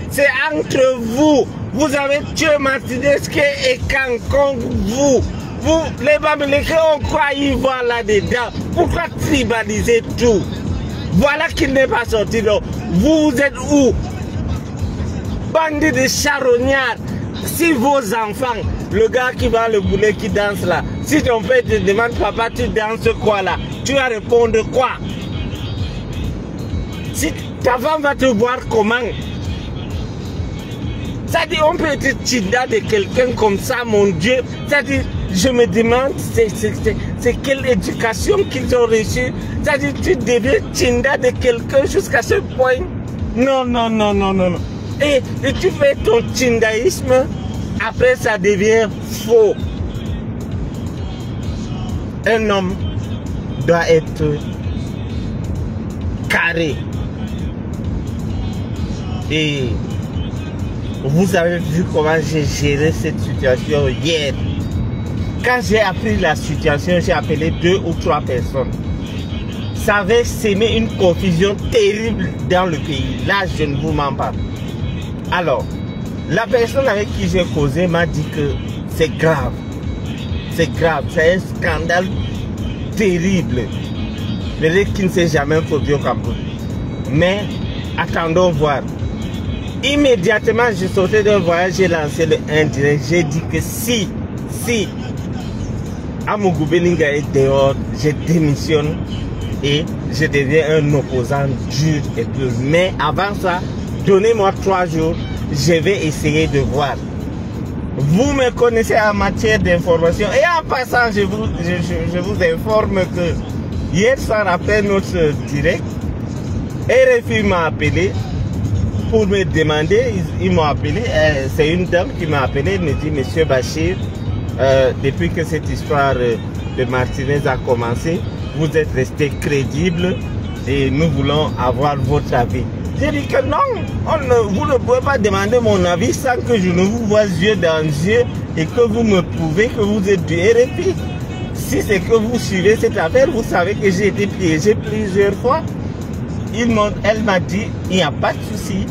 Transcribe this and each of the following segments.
C'est entre vous. Vous avez tué Martinezke et Kankong, vous, les Bamileke, on croit y voir là-dedans. Pourquoi tribaliser tout? Voilà qu'il n'est pas sorti. Donc, vous êtes où? Bandits de charognards. Si vos enfants, le gars qui va le boulet qui danse là, si ton père te demande, papa, tu danses quoi là? Tu vas répondre quoi? Si ta femme va te voir comment? Ça dit, on peut être Tchinda de quelqu'un comme ça, mon Dieu. Ça dit, je me demande, c'est quelle éducation qu'ils ont reçue. Ça dit, tu deviens Tchinda de quelqu'un jusqu'à ce point. Non, non, non, non, non, non. Et tu fais ton Tchindaïsme, après ça devient faux. Un homme doit être carré. Et vous avez vu comment j'ai géré cette situation hier. Quand j'ai appris la situation, j'ai appelé 2 ou 3 personnes. Ça avait sémé une confusion terrible dans le pays. Là, je ne vous mens pas. Alors, la personne avec qui j'ai causé m'a dit que c'est grave. C'est grave, c'est un scandale terrible. Peut-être qu'il ne s'est jamais produit au Cameroun. Mais attendons voir. Immédiatement, je sortais d'un voyage, j'ai lancé le indirect. J'ai dit que si Amougou Belinga est dehors, je démissionne et je deviens un opposant dur et dur. Mais avant ça, donnez-moi 3 jours, je vais essayer de voir. Vous me connaissez en matière d'information. Et en passant, je vous informe que hier soir, après notre direct, RFI m'a appelé pour me demander, ils m'ont appelé, c'est une dame qui m'a appelé, elle me dit, Monsieur Bachir, depuis que cette histoire de Martinez a commencé, vous êtes resté crédible et nous voulons avoir votre avis. J'ai dit que non, vous ne pouvez pas demander mon avis sans que je ne vous vois yeux dans yeux et que vous me prouvez que vous êtes du RFI. Si c'est que vous suivez cette affaire, vous savez que j'ai été piégé plusieurs fois. Elle m'a dit, il n'y a pas de souci,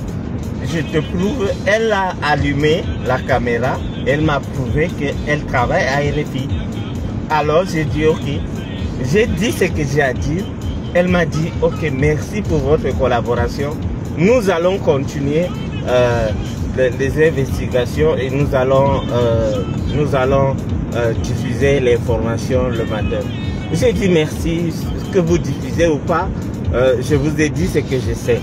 je te prouve. Elle a allumé la caméra, elle m'a prouvé qu'elle travaille à RFI. Alors j'ai dit ok, j'ai dit ce que j'ai à dire. Elle m'a dit ok, merci pour votre collaboration. Nous allons continuer les investigations et nous allons diffuser l'information le matin. J'ai dit merci, ce que vous diffusez ou pas. Je vous ai dit ce que je sais.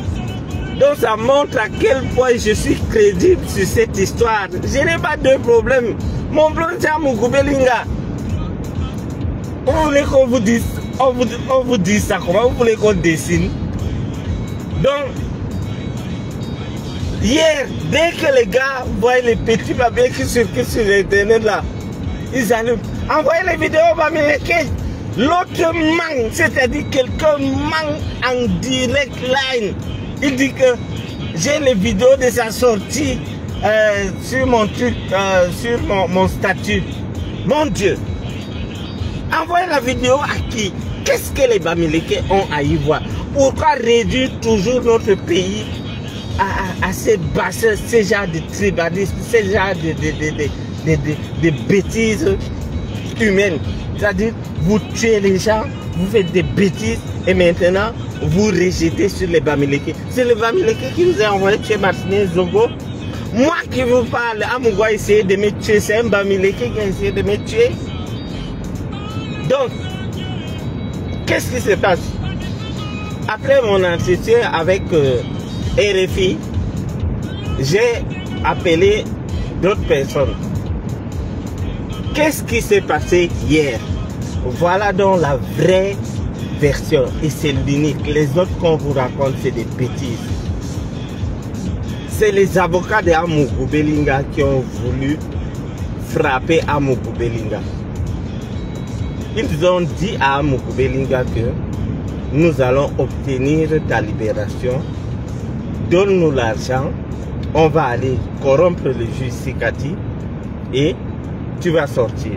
Donc ça montre à quel point je suis crédible sur cette histoire. Je n'ai pas de problème. Mon blond c'est Amougou Belinga. Vous voulez qu'on vous dise, on vous dit ça comment? Vous voulez qu'on dessine? Donc hier, dès que les gars voient les petits papiers qui circulent sur l'internet là, ils allument. Envoyez les vidéos au Bamileke. L'autre manque, c'est-à-dire quelqu'un manque en direct line. Il dit que j'ai les vidéos de sa sortie sur mon truc, sur mon statut. Mon Dieu, envoyez la vidéo à qui? Qu'est-ce que les Bamileke ont à y voir? Pourquoi réduire toujours notre pays à ces bassins, ce genre de tribalisme, ce genre de bêtises humaines? C'est-à-dire, vous tuez les gens, vous faites des bêtises et maintenant, vous rejetez sur les Bamileke. C'est les Bamileke qui nous a envoyé tuer Martinez Zongo. Moi qui vous parle, Amougou a essayé de me tuer, c'est un Bamileke qui a essayé de me tuer. Donc, qu'est-ce qui se passe? Après mon entretien avec RFI, j'ai appelé d'autres personnes. Qu'est-ce qui s'est passé hier? Voilà donc la vraie version et c'est l'unique. Les autres qu'on vous raconte, c'est des bêtises. C'est les avocats de Amougou Belinga qui ont voulu frapper Amougou Belinga. Ils ont dit à Amougou Belinga que nous allons obtenir ta libération, donne-nous l'argent, on va aller corrompre le juge Sikati et tu vas sortir.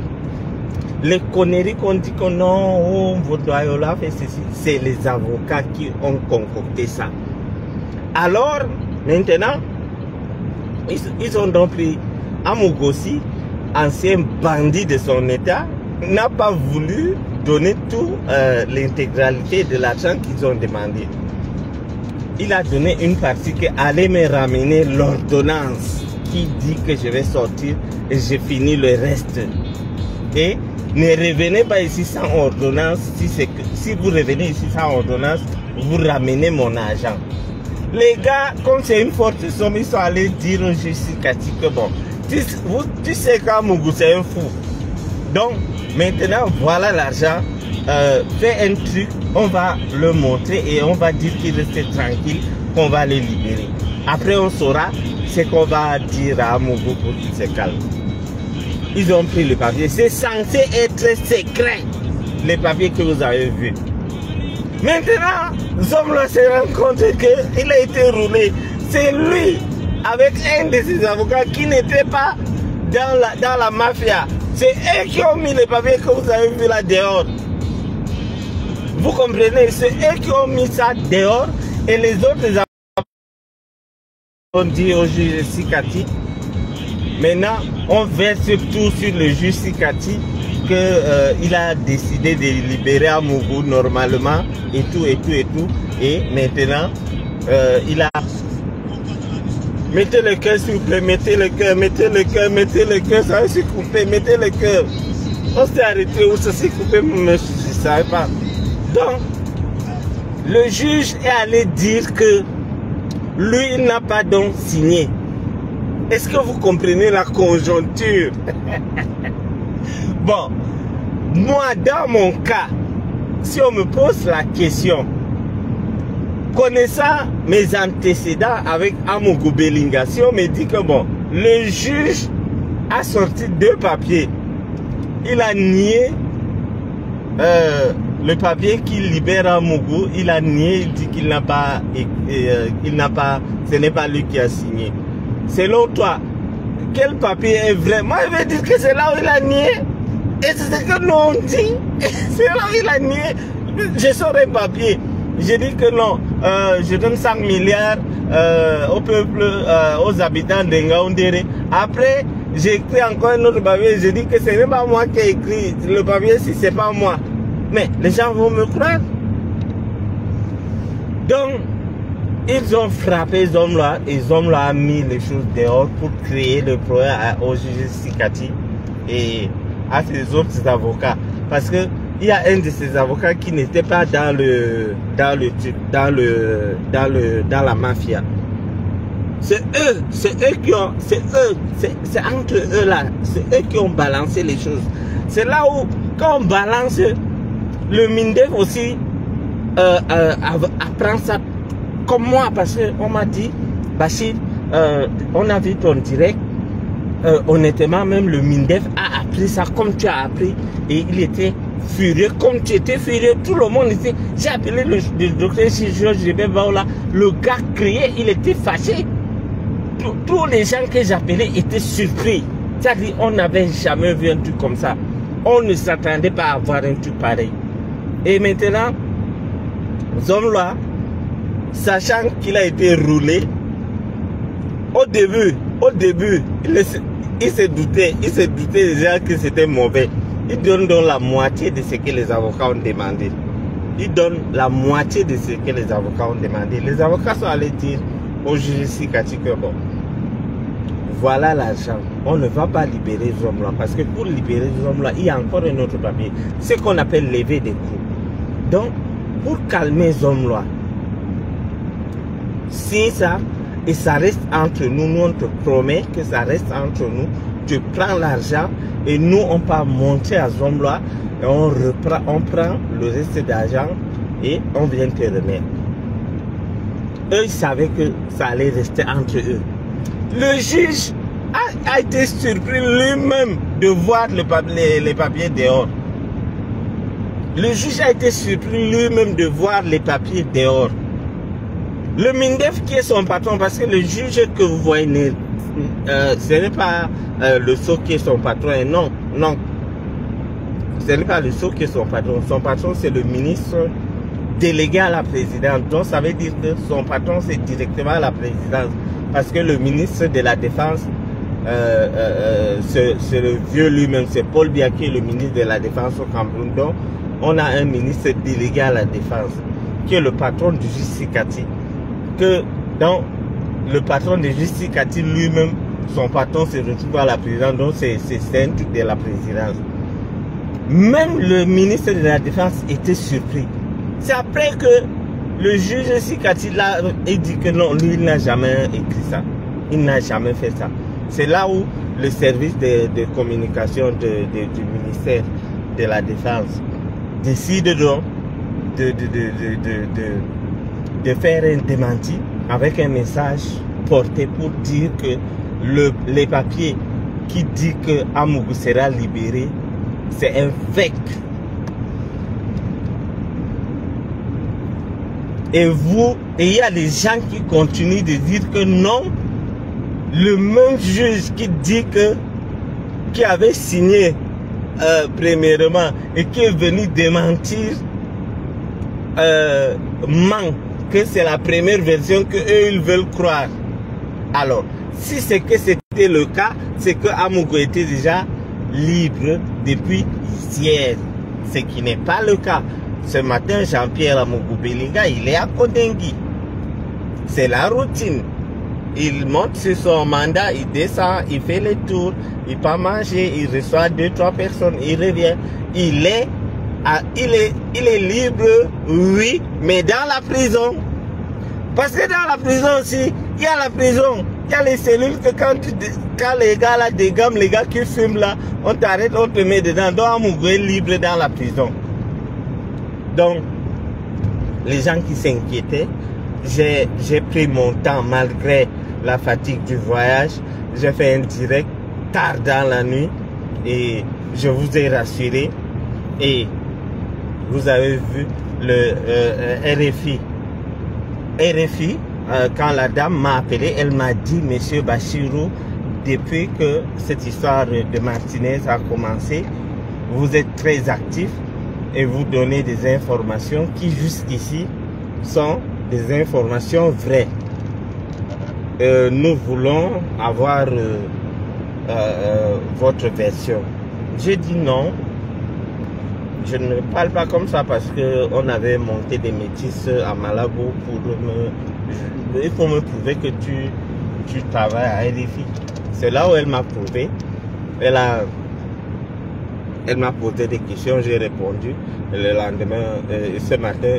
Les conneries qu'on dit que non, Vaudoyola fait ceci, c'est les avocats qui ont concocté ça. Alors, maintenant, Ils ont donc pris Amogossi, ancien bandit de son état, n'a pas voulu donner tout l'intégralité de l'argent qu'ils ont demandé. Il a donné une partie qui allait me ramener l'ordonnance qui dit que je vais sortir et j'ai fini le reste. Et ne revenez pas ici sans ordonnance. Si vous revenez ici sans ordonnance, vous ramenez mon argent. Les gars, comme c'est une forte somme, ils sont allés dire au juge Sikati que bon, tu sais qu'Amougou c'est un fou. Donc, maintenant, voilà l'argent. Fais un truc, on va le montrer et on va dire qu'il reste tranquille, qu'on va le libérer. Après, on saura ce qu'on va dire à Amougou pour qu'il se calme. Ils ont pris le papier. C'est censé être secret, les papiers que vous avez vus. Maintenant, Zomla se rend compte qu'il a été roulé. C'est lui, avec un de ses avocats qui n'était pas dans la mafia. C'est eux qui ont mis les papiers que vous avez vus là dehors. Vous comprenez? C'est eux qui ont mis ça dehors et les autres avocats ont dit au juge Sikati. Maintenant, on verse tout sur le juge Sikati qu'il a décidé de libérer Amougou normalement et tout. Et maintenant, il a... Mettez le cœur s'il vous plaît, mettez le cœur, ça va se couper, mettez le cœur. On s'est arrêté où ça s'est coupé, je ne savais pas. Donc, le juge est allé dire que lui, il n'a pas donc signé. Est-ce que vous comprenez la conjoncture? Bon, moi, dans mon cas, si on me pose la question, connaissant mes antécédents avec Amougou Belinga, si on me dit que bon, le juge a sorti 2 papiers, il a nié le papier qui libère Amougou, il a nié, il dit qu'il n'a pas, ce n'est pas lui qui a signé. Selon toi, quel papier est vrai? Moi, je vais dire que c'est là où il a nié. Et c'est ce que nous on dit. C'est là où il a nié. Je sors un papier. Je dis que non, je donne 5 milliards au peuple, aux habitants de Ngaoundéré. Après, j'ai écrit encore un autre papier. Je dis que ce n'est pas moi qui ai écrit le papier si ce n'est pas moi. Mais les gens vont me croire. Donc, ils ont frappé Zomla et Zomla a mis les choses dehors pour créer le problème au juge Sikati et à ses autres avocats. Parce que il y a un de ces avocats qui n'était pas dans la mafia. C'est entre eux là, c'est eux qui ont balancé les choses. C'est là où, quand on balance, le Mindef aussi apprend ça comme moi, parce qu'on m'a dit, Bachir, on a vu ton direct, honnêtement, même le Mindef a appris ça comme tu as appris, et il était furieux, comme tu étais furieux, tout le monde était, j'ai appelé le docteur Georges Baoula, le gars criait, il était fâché, tous les gens que j'appelais étaient surpris, c'est-à-dire on n'avait jamais vu un truc comme ça, on ne s'attendait pas à avoir un truc pareil, et maintenant, Zomla, sachant qu'il a été roulé, au début, il se doutait déjà que c'était mauvais. Il donne donc la moitié de ce que les avocats ont demandé. Il donne la moitié de ce que les avocats ont demandé. Les avocats sont allés dire au juge Sikati que bon, voilà l'argent. On ne va pas libérer Zomla parce que pour libérer Zomla, il y a encore un autre papier. Ce qu'on appelle lever des coûts. Donc, pour calmer Zomla, si ça, et ça reste entre nous, nous on te promet que ça reste entre nous, tu prends l'argent et nous on peut monter à Zomla et on prend le reste d'argent et on vient te remettre. Eux ils savaient que ça allait rester entre eux. Le juge a été surpris lui-même de voir les papiers dehors. Le juge a été surpris lui-même de voir les papiers dehors. Le Mindef qui est son patron, parce que le juge que vous voyez, ce n'est pas le SO qui est son patron, non, ce n'est pas le SO qui est son patron c'est le ministre délégué à la présidence, donc ça veut dire que son patron c'est directement à la présidence. parce que le ministre de la Défense, c'est le vieux lui-même, c'est Paul Biya qui est le ministre de la Défense au Cameroun. Donc, on a un ministre délégué à la Défense, qui est le patron du Justicati. Que dans le patron de Justicati lui-même, son patron se retrouve à la présidence, donc c'est un truc de la présidence. Même le ministre de la Défense était surpris. C'est après que le juge Justicati là, il dit que non, lui il n'a jamais écrit ça. Il n'a jamais fait ça. C'est là où le service de communication du ministère de la Défense décide donc de faire un démenti avec un message porté pour dire que les papiers qui dit que Amougou sera libéré, c'est un fake. Et il y a des gens qui continuent de dire que non, le même juge qui dit que, qui avait signé premièrement et qui est venu démentir, ment, que c'est la première version que eux ils veulent croire. Alors, si c'est que c'était le cas, c'est que Amougou était déjà libre depuis hier, ce qui n'est pas le cas. Ce matin, Jean-Pierre Amougou Belinga, il est à Kodengui. C'est la routine. Il monte sur son mandat, il descend, il fait le tour, il peut manger, il reçoit 2-3 personnes, il revient. Il est libre, oui, mais dans la prison. Parce que dans la prison aussi, il y a la prison, il y a les cellules que quand les gars là dégament, les gars qui fument là, on t'arrête, on te met dedans. Donc Amougou est libre dans la prison. Donc, les gens qui s'inquiétaient, j'ai pris mon temps malgré la fatigue du voyage. J'ai fait un direct tard dans la nuit et je vous ai rassuré. Et vous avez vu le RFI. RFI, quand la dame m'a appelé, elle m'a dit, Monsieur Bachirou, depuis que cette histoire de Martinez a commencé, vous êtes très actif et vous donnez des informations qui jusqu'ici sont des informations vraies. Nous voulons avoir votre version. J'ai dit non. Je ne parle pas comme ça parce qu'on avait monté des métis à Malabo pour il faut me prouver que tu travailles à RFI. C'est là où elle m'a prouvé. Elle m'a posé des questions, j'ai répondu. Et le lendemain, ce matin,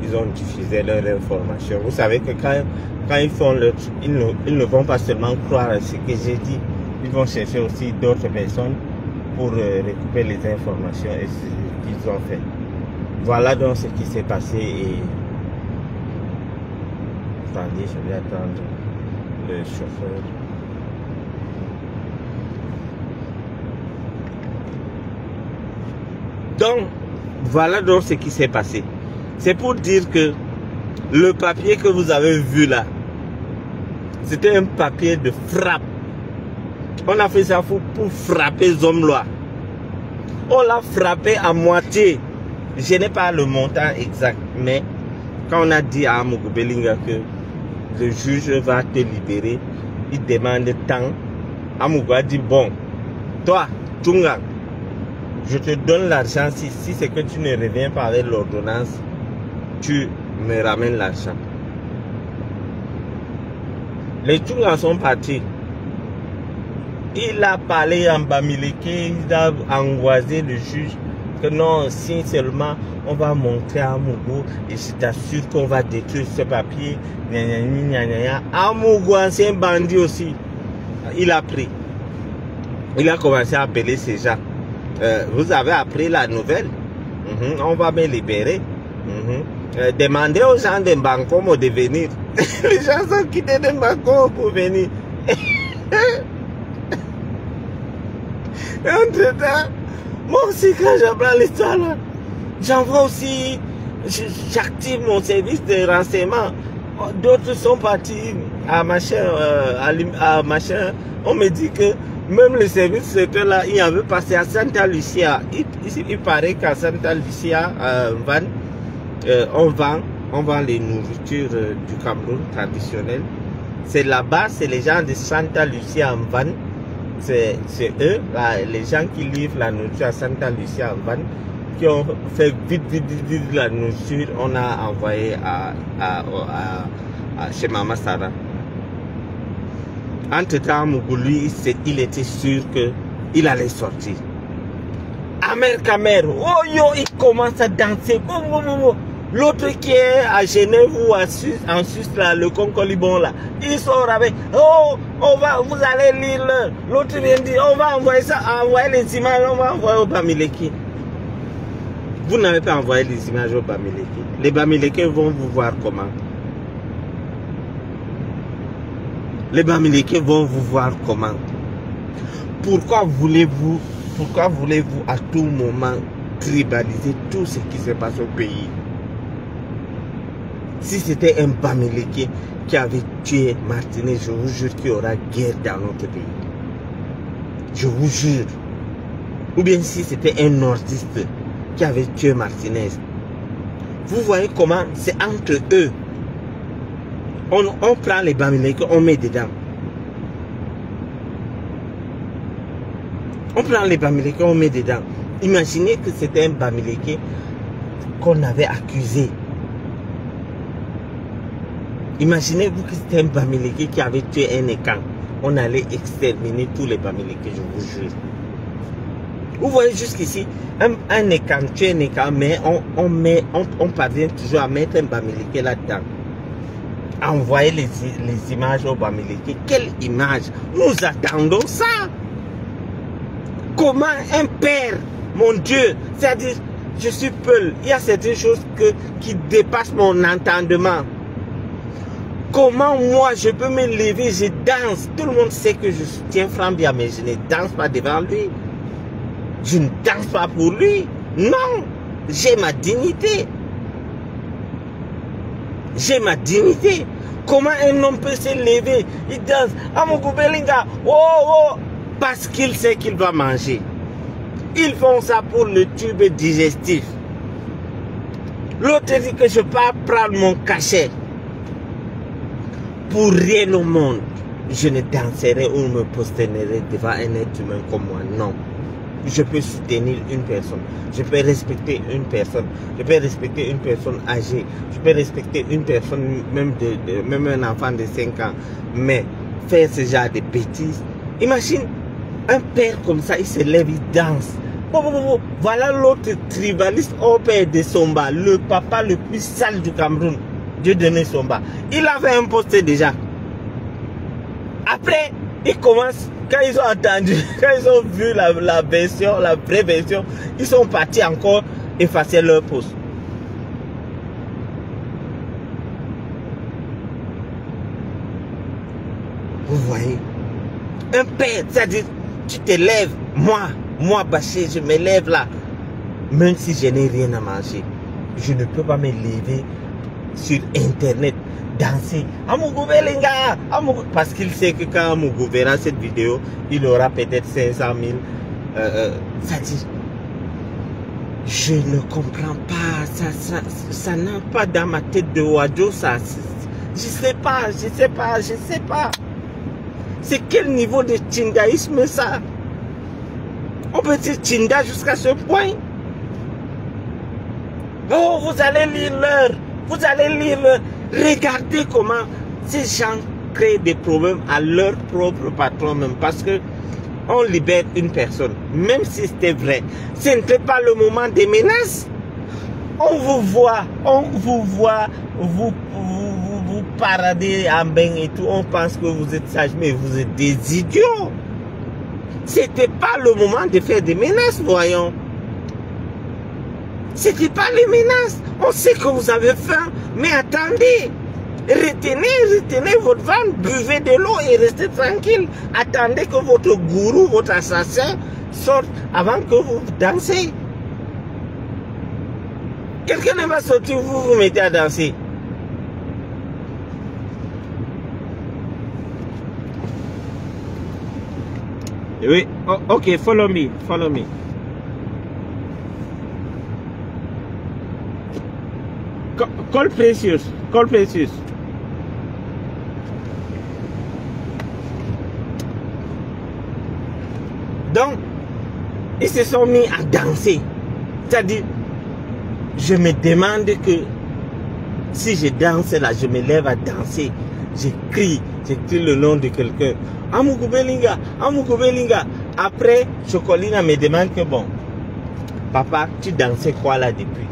ils ont diffusé leur information. Vous savez que quand ils font leur truc, ils ne vont pas seulement croire à ce que j'ai dit, ils vont chercher aussi d'autres personnes pour récupérer les informations et ce qu'ils ont fait. Voilà donc ce qui s'est passé et attendez, je vais attendre le chauffeur. Donc, voilà donc ce qui s'est passé. C'est pour dire que le papier que vous avez vu là, c'était un papier de frappe. On a fait ça pour frapper Zomloa. On l'a frappé à moitié. Je n'ai pas le montant exact, mais quand on a dit à Amougou Belinga que le juge va te libérer, il demande tant. Amougou a dit, bon, toi, Tunga, je te donne l'argent si c'est que tu ne reviens pas avec l'ordonnance, tu me ramènes l'argent. Les Tungas sont partis. Il a parlé en Bamileke, il a angoissé le juge que non, si seulement on va montrer à Amougou et je t'assure qu'on va détruire ce papier. Amougou, c'est un bandit aussi. Il a pris. Il a commencé à appeler ces gens. Vous avez appris la nouvelle. On va me libérer. Demandez aux gens de Mbankomo de venir. Les gens sont quittés de Mbankomo pour venir. Entre-temps, moi aussi quand j'apprends l'histoire là, j'envoie aussi, j'active mon service de renseignement. D'autres sont partis à machin, on me dit que même le service secteur là, il avait passé à Santa Lucia. Il paraît qu'à Santa Lucia, on vend les nourritures du Cameroun traditionnelles. C'est là-bas, c'est les gens de Santa Lucia en van. C'est eux, là, les gens qui livrent la nourriture à Santa Lucia en van, qui ont fait vite la nourriture. On a envoyé chez Mama Sarah. Entre-temps, Mougouli, il était sûr qu'il allait sortir. Amer Kamer, oh yo, il commence à danser. L'autre qui est à Genève ou en Suisse, là, le Concolibon, là, il sort avec, oh, vous allez lire. L'autre vient dire, on va envoyer ça, envoyer les images, on va envoyer au Bamileke. Vous n'avez pas envoyé les images au Bamileke. Les Bamileke vont vous voir comment. Les Bamileke vont vous voir comment. Pourquoi voulez-vous à tout moment tribaliser tout ce qui se passe au pays? Si c'était un Bamileke qui avait tué Martinez, je vous jure qu'il y aura guerre dans notre pays. Je vous jure. Ou bien si c'était un nordiste qui avait tué Martinez. Vous voyez comment c'est entre eux. On prend les Bamileke, on met dedans. On prend les Bamileke, on met dedans. Imaginez que c'était un Bamileke qu'on avait accusé. Imaginez-vous que c'était un Bamileke qui avait tué un Ekan. On allait exterminer tous les Bamileke, je vous jure. Vous voyez jusqu'ici, un Ekan tue un Ekan, mais on parvient toujours à mettre un Bamileke là-dedans. Envoyer les images au Bamileke. Quelle image? Nous attendons ça. Comment un père, mon Dieu, c'est-à-dire, je suis Peul, il y a certaines choses qui dépassent mon entendement. Comment moi je peux me lever, je danse. Tout le monde sait que je soutiens Frambia, mais je ne danse pas devant lui. Je ne danse pas pour lui. Non, j'ai ma dignité. J'ai ma dignité. Comment un homme peut se lever? Il danse. Amogoubelinga. Oh, parce qu'il sait qu'il va manger. Ils font ça pour le tube digestif. L'autre dit que je peux prendre mon cachet. Pour rien au monde, je ne danserai ou me prosternerai devant un être humain comme moi. Non. Je peux soutenir une personne. Je peux respecter une personne. Je peux respecter une personne âgée. Je peux respecter une personne, même un enfant de 5 ans. Mais faire ce genre de bêtises. Imagine un père comme ça, il se lève, il danse. Voilà l'autre tribaliste au père de Somba, le papa le plus sale du Cameroun. Dieu donné Somba. Il avait imposté déjà. Après, il commence. Quand ils ont entendu, quand ils ont vu la version, la vraie version, ils sont partis encore effacer leur poste. Vous voyez, un père, c'est-à-dire, tu te lèves, moi Bachir, je me lève là, même si je n'ai rien à manger, je ne peux pas me lever sur Internet, danser, Amogoubelinga, parce qu'il sait que quand Amougou verra cette vidéo, il aura peut-être 500 000, c'est-à-dire, je ne comprends pas, ça n'a pas dans ma tête de Wadjo, ça, je sais pas. C'est quel niveau de tchindaïsme ça? On peut dire tchinda jusqu'à ce point. Oh, vous allez lire l'heure. Vous allez lire l'heure. Regardez comment ces gens créent des problèmes à leur propre patron même. Parce que on libère une personne. Même si c'était vrai. Ce n'était pas le moment des menaces. On vous voit, vous paradez en bain et tout. On pense que vous êtes sage, mais vous êtes des idiots. C'était pas le moment de faire des menaces, voyons. C'était pas les menaces. On sait que vous avez faim, mais attendez. Retenez votre ventre, buvez de l'eau et restez tranquille. Attendez que votre gourou, votre assassin sorte avant que vous dansez. Quelqu'un ne va sortir, vous mettez à danser. Oui, oh, ok, follow me. Call Precious. Donc, ils se sont mis à danser. C'est-à-dire, je me demande que si je danse là, je me lève à danser, j'écris le nom de quelqu'un. Amoukou Belinga, Amoukou Belinga. Après, Chocolina me demande que bon, papa, tu dansais quoi là depuis?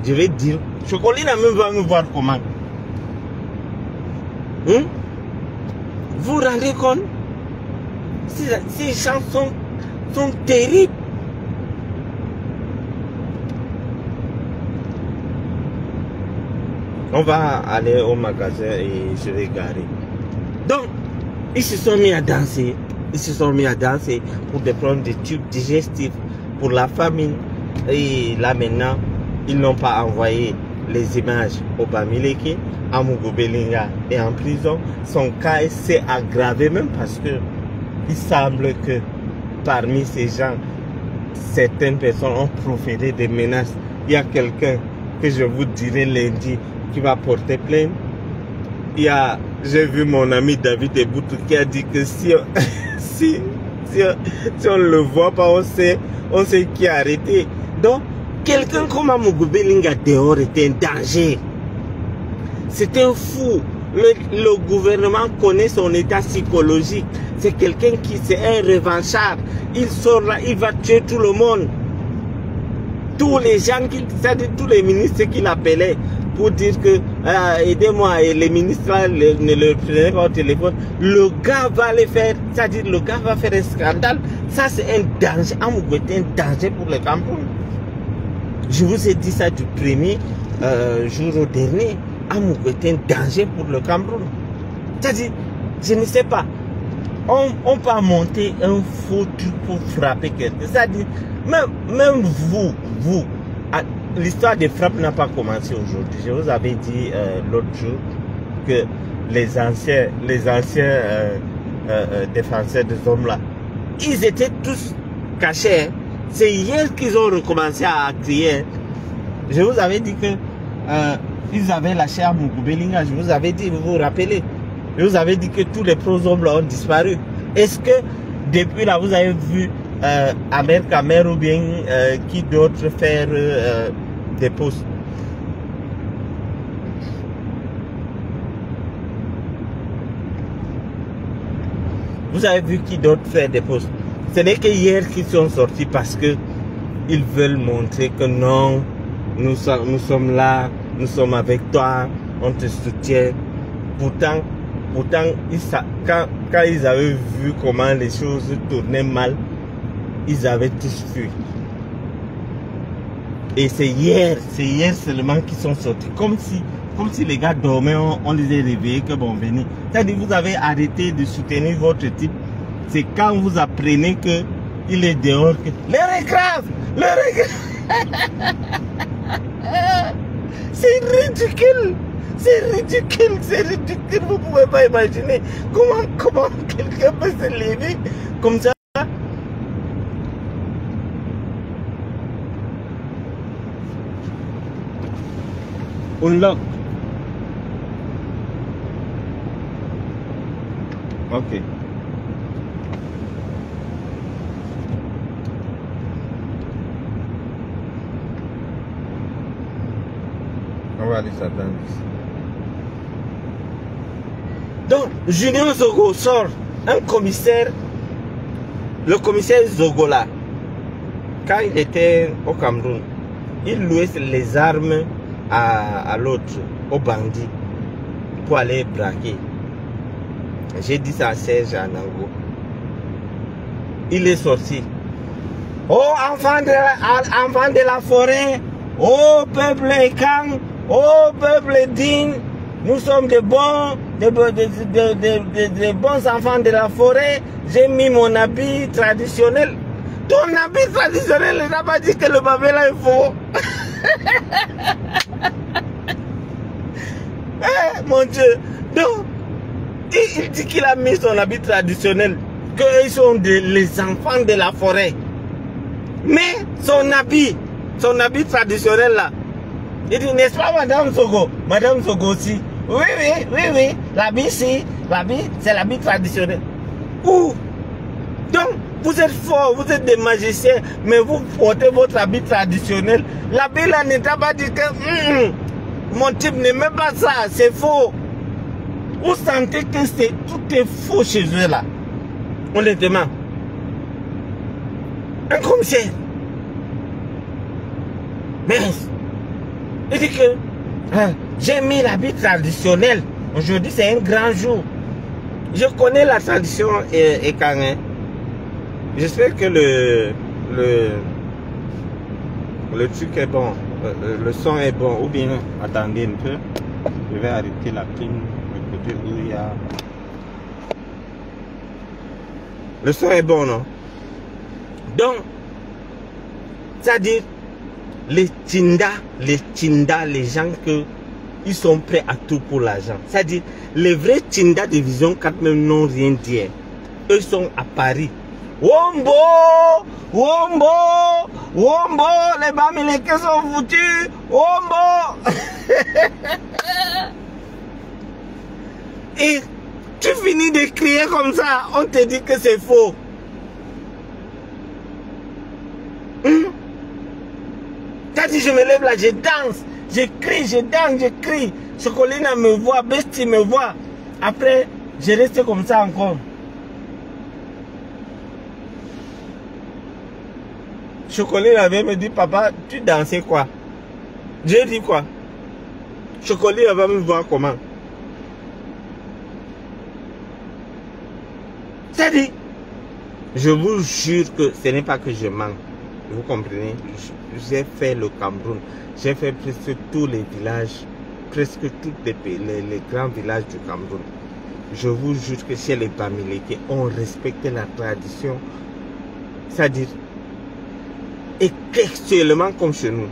Je vais dire, Chocolina même va me voir comment. Vous vous rendez compte? Ces chansons sont terribles. On va aller au magasin et je vais garer. Donc, ils se sont mis à danser. Ils se sont mis à danser pour prendre des tubes digestifs pour la famine. Et là maintenant, ils n'ont pas envoyé les images au Bamileke. Amoukou Belinga est en prison. Son cas s'est aggravé même parce que il semble que parmi ces gens, certaines personnes ont proféré des menaces. Il y a quelqu'un que je vous dirai lundi qui va porter plainte. J'ai vu mon ami David Eboutou qui a dit que si on ne le voit pas, on sait qui est arrêté. Donc, quelqu'un comme Amoukou Belinga dehors était un danger. C'est un fou. Le gouvernement connaît son état psychologique. C'est quelqu'un qui c'est un revanchard. Il sort là, il va tuer tout le monde. Tous les gens, c'est-à-dire tous les ministres qu'il appelait pour dire que aidez-moi, et les ministres là, ne le prenaient pas au téléphone. Le gars va le faire, c'est-à-dire le gars va faire un scandale. Ça c'est un danger. Amoukou est un danger pour le Cameroun. Je vous ai dit ça du premier jour au dernier. Amoukou est un danger pour le Cameroun. C'est-à-dire, je ne sais pas. On peut monter un faux truc pour frapper quelqu'un. C'est-à-dire, même vous, l'histoire des frappes n'a pas commencé aujourd'hui. Je vous avais dit l'autre jour que les anciens défenseurs des hommes là, ils étaient tous cachés. C'est hier qu'ils ont recommencé à crier. Je vous avais dit que ils avaient lâché Amoukou Belinga. Je vous avais dit, vous vous rappelez? Je vous avais dit que tous les pros-hommes ont disparu. Est-ce que depuis là, vous avez vu Amer Kamer ou bien qui d'autre faire des postes? Vous avez vu qui d'autre faire des postes? Ce n'est que hier qu'ils sont sortis parce que ils veulent montrer que non, nous sommes là, nous sommes avec toi, on te soutient. Pourtant, quand ils avaient vu comment les choses tournaient mal, ils avaient tous fui. Et c'est hier seulement qu'ils sont sortis. Comme si les gars dormaient, on les a réveillés, que bon, venez. C'est-à-dire, vous avez arrêté de soutenir votre type. C'est quand vous apprenez qu'il est dehors que l'heure est grave, l'heure est grave. C'est ridicule. C'est ridicule, c'est ridicule. Vous ne pouvez pas imaginer comment quelqu'un peut se lever comme ça. Unlock. Ok. On va aller s'attendre ici. Donc, Junior Zogo sort un commissaire, le commissaire Zogola, quand il était au Cameroun, il louait les armes à l'autre, aux bandits, pour aller braquer. J'ai dit ça à Serge Anango. Il est sorti. Oh, enfant de la forêt, oh, peuple Ekang, oh, peuple digne, nous sommes des bons enfants de la forêt. J'ai mis mon habit traditionnel. Ton habit traditionnel, il n'a pas dit que le papier là est faux. Mon Dieu. Donc, il dit qu'il a mis son habit traditionnel, qu'ils sont les enfants de la forêt. Mais son habit traditionnel là, il dit, n'est-ce pas Madame Zogo? Madame Zogo aussi. Oui. L'habit, c'est l'habit traditionnel. Où? Donc, Vous êtes forts, vous êtes des magiciens, mais vous portez votre habit traditionnel. L'habit là ne t'a pas dit que mon type n'aime pas ça, c'est faux. Vous sentez que tout est faux chez eux là. Honnêtement. Un commissaire. Mais il dit que j'ai mis l'habit traditionnel. Aujourd'hui c'est un grand jour. Je connais la tradition écarnée. J'espère que le truc est bon, le son est bon. Ou bien, attendez un peu, je vais arrêter la clim, le côté où il y a... Le son est bon, non? Donc, c'est-à-dire, les Tinda, les gens que ils sont prêts à tout pour l'argent. C'est-à-dire, les vrais Tinda de Vision 4 même n'ont rien dit. Eux sont à Paris. Wombo, Wombo, Wombo, les Bamileke sont foutus, Wombo. Et tu finis de crier comme ça, on te dit que c'est faux. T'as dit je me lève là, je danse, je crie, je danse, je crie. Chocolina me voit, Bestie me voit. Après, je reste comme ça encore. Chocolat avait me dit, papa, tu dansais quoi? J'ai dit quoi? Chocolat va me voir comment? C'est-à-dire, je vous jure que ce n'est pas que je manque. Vous comprenez? J'ai fait le Cameroun. J'ai fait presque tous les villages, presque tous les grands villages du Cameroun. Je vous jure que chez les Bamileke, on respecte la tradition. C'est-à-dire, et textuellement comme chez nous.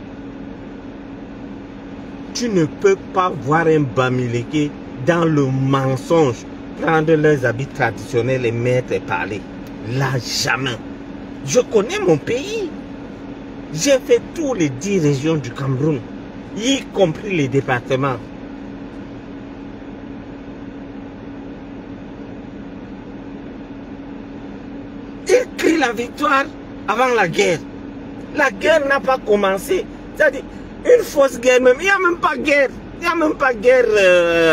Tu ne peux pas voir un Bamileke dans le mensonge prendre leurs habits traditionnels et mettre et parler. Là, jamais. Je connais mon pays. J'ai fait tous les 10 régions du Cameroun, y compris les départements. Il crie la victoire avant la guerre. La guerre n'a pas commencé. C'est-à-dire, une fausse guerre même. Il n'y a même pas guerre. Il n'y a même pas guerre,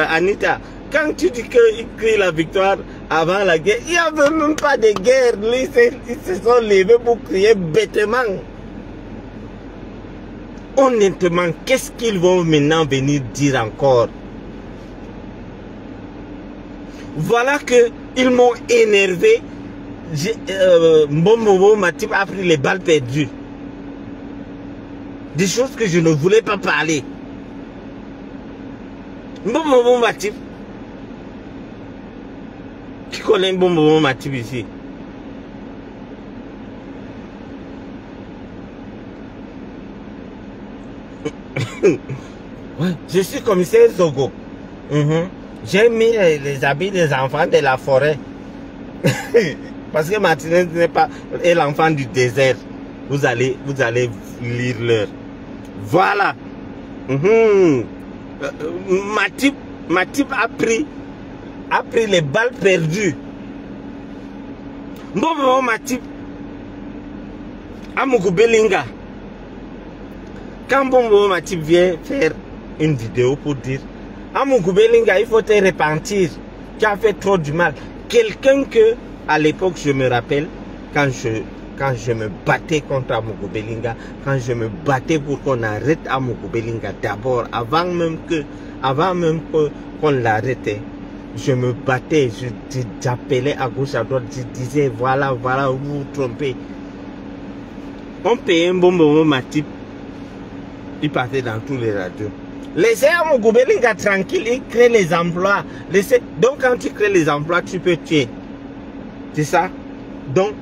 Anita. Quand tu dis qu'il crie la victoire avant la guerre, il n'y avait même pas de guerre. Ils se sont levés pour crier bêtement. Honnêtement, qu'est-ce qu'ils vont maintenant venir dire encore? Voilà qu'ils m'ont énervé. Mbombo Matip a pris les balles perdues. Des choses que je ne voulais pas parler. Mbombo Matip. Qui connaît Mbombo Matip ici? Ouais, je suis commissaire Zogo. J'ai mis les habits des enfants de la forêt. Parce que Martinez n'est pas l'enfant du désert. Vous allez lire l'heure. Voilà. Matip a pris les balles perdues. Bon, Matip. Amougou Belinga. Quand Bombo Matip vient faire une vidéo pour dire Amougou Belinga, il faut te repentir. Tu as fait trop du mal. Quelqu'un que, à l'époque, je me rappelle, quand je me battais contre Amougou Belinga, quand je me battais pour qu'on arrête Amougou Belinga d'abord, avant même qu'on l'arrêtait, je me battais, j'appelais à gauche, à droite, je disais voilà, vous vous trompez. On payait un Bombo Matip, il partait dans tous les radios. Laissez Amougou Belinga tranquille, il crée les emplois. Donc quand tu crées les emplois, tu peux tuer. C'est ça? Donc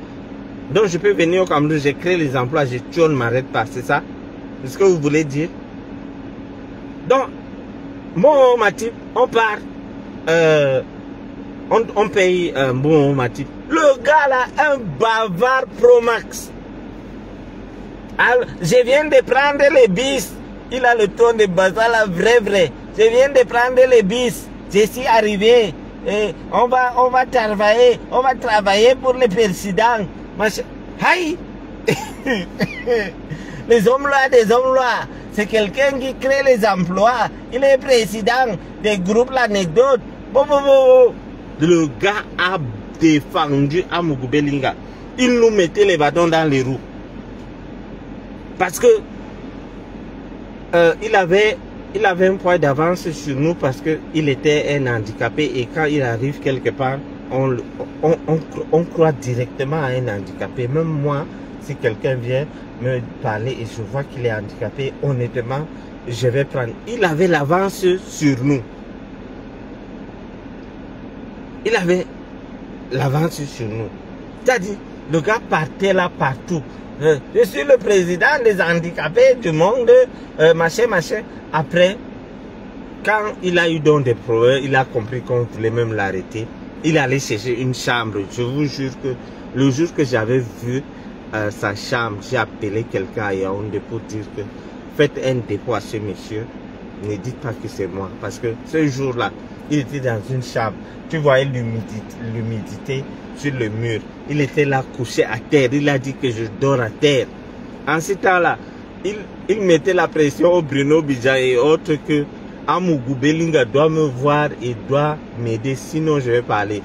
je peux venir au Cameroun, j'ai créé les emplois, je tue, on ne m'arrête pas, c'est ça? C'est ce que vous voulez dire? Donc, bon Matip, on part, on paye un bon Matip. Le gars là, un bavard Pro Max. Alors, je viens de prendre les bis. Il a le ton de bazar là, vrai. Je viens de prendre les bis. Je suis arrivé. Et on va travailler pour le président. Aïe. Les hommes là, des hommes là, c'est quelqu'un qui crée les emplois. Il est président des groupes l'anecdote. Le gars a défendu Amougou Belinga. Il nous mettait les bâtons dans les roues. Parce que il avait un point d'avance sur nous parce qu'il était un handicapé et quand il arrive quelque part, on croit directement à un handicapé. Même moi, si quelqu'un vient me parler et je vois qu'il est handicapé, honnêtement, je vais prendre. Il avait l'avance sur nous. Il avait l'avance sur nous. C'est-à-dire, le gars partait là partout. Je suis le président des handicapés du monde, machin. Après, quand il a eu donc des problèmes, il a compris qu'on voulait même l'arrêter. Il allait chercher une chambre. Je vous jure que le jour que j'avais vu sa chambre, j'ai appelé quelqu'un à Yaoundé pour dire que faites un dépôt à ce monsieur. Ne dites pas que c'est moi. Parce que ce jour-là, il était dans une chambre. Tu voyais l'humidité sur le mur. Il était là couché à terre. Il a dit que je dors à terre. En ce temps-là, il mettait la pression au Bruno Bidja et autres que Amougou Belinga doit me voir et doit m'aider, sinon je vais parler.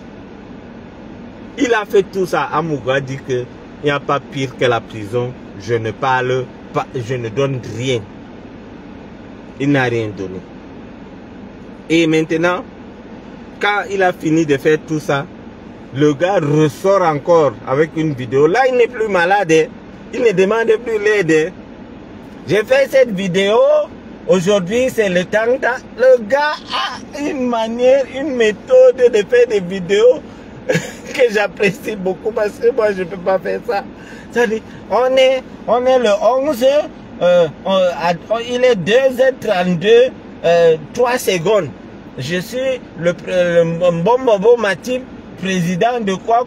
Il a fait tout ça. Amougou a dit que il n'y a pas pire que la prison. Je ne parle pas, je ne donne rien. Il n'a rien donné. Et maintenant, quand il a fini de faire tout ça, le gars ressort encore avec une vidéo. Là, il n'est plus malade. Il ne demande plus l'aide. J'ai fait cette vidéo. Aujourd'hui, c'est le temps. Le gars a une manière, une méthode de faire des vidéos que j'apprécie beaucoup parce que moi, je ne peux pas faire ça. C'est-à-dire, on est le 11, il est 2h32, 3 secondes. Je suis le Mbombobo Matip, président de quoi,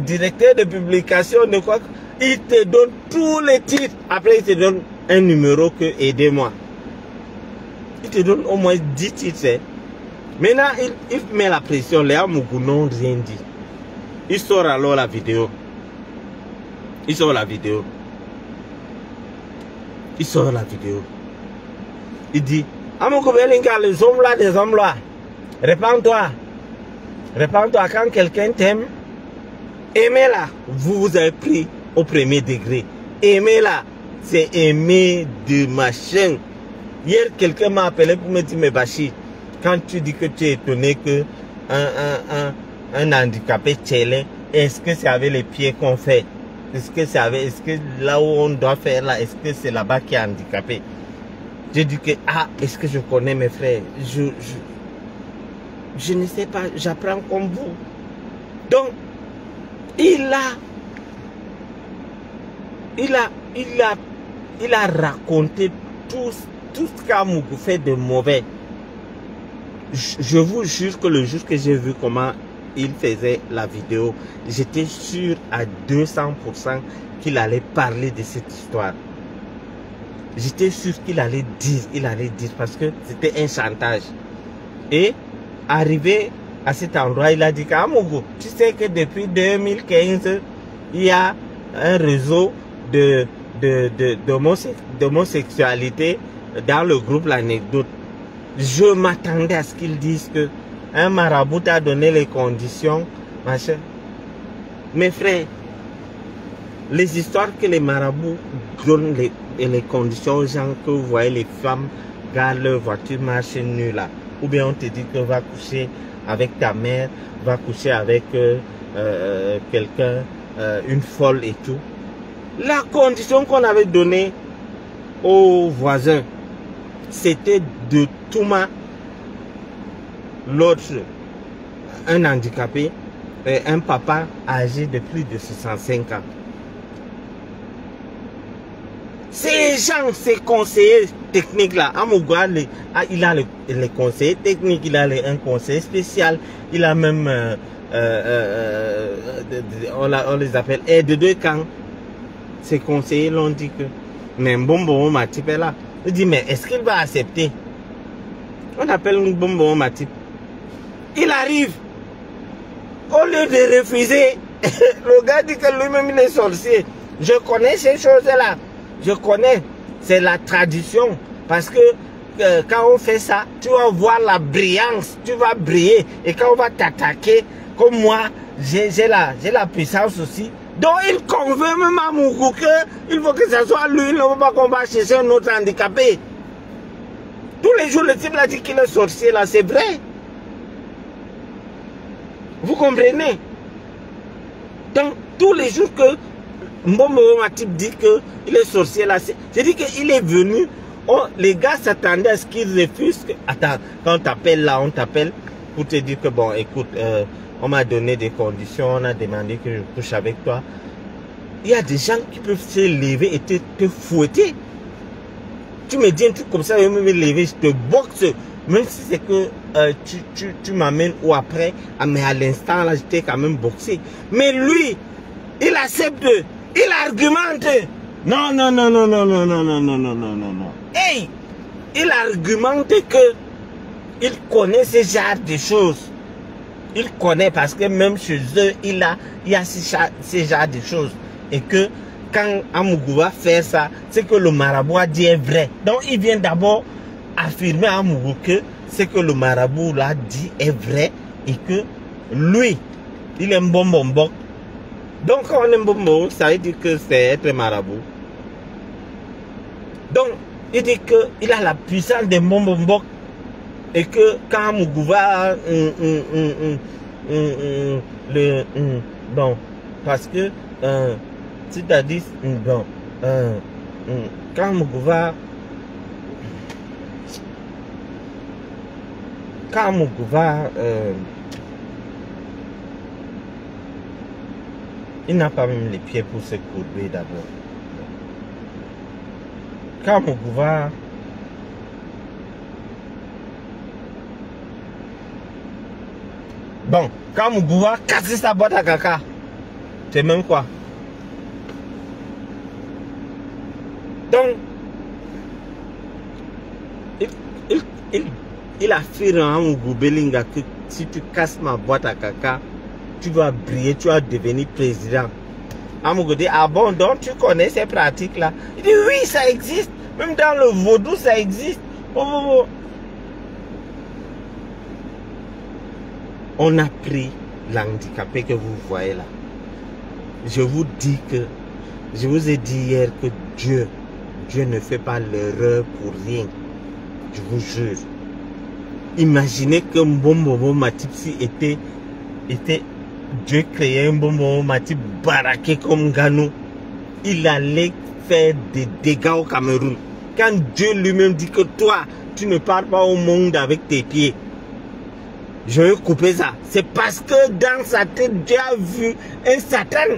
directeur de publication de quoi. Il te donne tous les titres. Après, il te donne un numéro que aidez-moi. Il te donne au moins 10 titres. Hein. Maintenant, il met la pression. Les Amougou n'ont rien dit. Il sort alors la vidéo. Il sort la vidéo. Il sort la vidéo. Il dit, Amougou Belinga, les hommes là, des hommes là. Répands-toi. Répands-toi quand quelqu'un t'aime. Aimez-la. Vous avez pris au premier degré. Aimez-la. C'est aimer de machin. Hier, quelqu'un m'a appelé pour me dire, mais Bachir, quand tu dis que tu es étonné que un handicapé tchélé, est-ce que c'est avec les pieds qu'on fait? Est-ce que là où on doit faire là, est-ce que c'est là-bas qui est handicapé? J'ai dit que, est-ce que je connais mes frères? Je ne sais pas, j'apprends comme vous. Donc, il a raconté tout ce qu'Amougou fait de mauvais. Je vous jure que le jour que j'ai vu comment il faisait la vidéo, j'étais sûr à 200% qu'il allait parler de cette histoire. J'étais sûr qu'il allait dire parce que c'était un chantage. Et arrivé à cet endroit, il a dit qu'Amougou, tu sais que depuis 2015, il y a un réseau d'homosexualité dans le groupe l'anecdote. Je m'attendais à ce qu'ils disent que un marabout a donné les conditions, machin. Mes frères, les histoires que les marabouts donnent les conditions aux gens, que vous voyez les femmes garent leur voiture marcher nue là, ou bien on te dit que va coucher avec ta mère, va coucher avec quelqu'un, une folle et tout. La condition qu'on avait donnée aux voisins, c'était de Touma, l'autre, un handicapé, et un papa âgé de plus de 65 ans. Ces gens, ces conseillers techniques là, Amougou, il a les conseillers techniques, il a un conseiller spécial, il a même, on les appelle aides de camp. Ces conseillers l'ont dit que, mais Mbombobo Matip est là. Il dit, mais est-ce qu'il va accepter? On appelle Mbombobo Matip. Il arrive. Au lieu de refuser, Le gars dit que lui-même il est sorcier. Je connais ces choses-là. Je connais. C'est la tradition. Parce que quand on fait ça, tu vas voir la brillance. Tu vas briller. Et quand on va t'attaquer, comme moi, j'ai la puissance aussi. Donc il convainc même à Mougou qu'il faut que ce soit lui. Il ne veut pas qu'on va chercher un autre handicapé. Tous les jours, le type a dit qu'il est sorcier là. C'est vrai. Vous comprenez? Donc, tous les jours que Mbombo Matip dit qu'il est sorcier là, c'est-à-dire qu'il est venu, les gars s'attendaient à ce qu'il refuse. Attends, quand on t'appelle là, on t'appelle pour te dire que bon, écoute, on m'a donné des conditions, on a demandé que je couche avec toi. Il y a des gens qui peuvent se lever et te fouetter. Tu me dis un truc comme ça, je vais me lever, je te boxe. Même si c'est que tu m'amènes ou après, mais à l'instant là, je t'ai quand même boxé. Mais lui, il accepte, il argumente. Non, non, non, non, non, non, non, non, non, non, non, non, non. Hey, il argumente que il connaît ce genre de choses. Il connaît parce que même chez eux, il y a ce genre de choses. Et que quand Amougou va faire ça, c'est que le marabout a dit est vrai. Donc il vient d'abord affirmer à Amougou que ce que le marabout l'a dit est vrai et que lui, il est un bon bonbon. Donc quand on est un bonbon, ça veut dire que c'est être marabout. Donc il dit qu'il a la puissance des bonbons et que quand Amougou va bon, parce que c'est-à-dire bon, quand Amougou va il n'a pas même les pieds pour se courber d'abord. Quand Amougou va bon, quand Amougou va casser sa boîte à caca, c'est même quoi? Donc, il affirme à Amougou Belinga que si tu casses ma boîte à caca, tu vas briller, tu vas devenir président. Amougou dit, ah bon, donc tu connais ces pratiques-là? Il dit, oui, ça existe. Même dans le vaudou, ça existe. On a pris l'handicapé que vous voyez là. Je vous dis que, je vous ai dit hier que Dieu ne fait pas l'erreur pour rien. Je vous jure. Imaginez que Mbombo Matip si était Dieu créait un Mbombo Matip baraqué comme Ganou. Il allait faire des dégâts au Cameroun. Quand Dieu lui-même dit que toi, tu ne pars pas au monde avec tes pieds. Je vais couper ça. C'est parce que dans sa tête, Dieu a vu un Satan.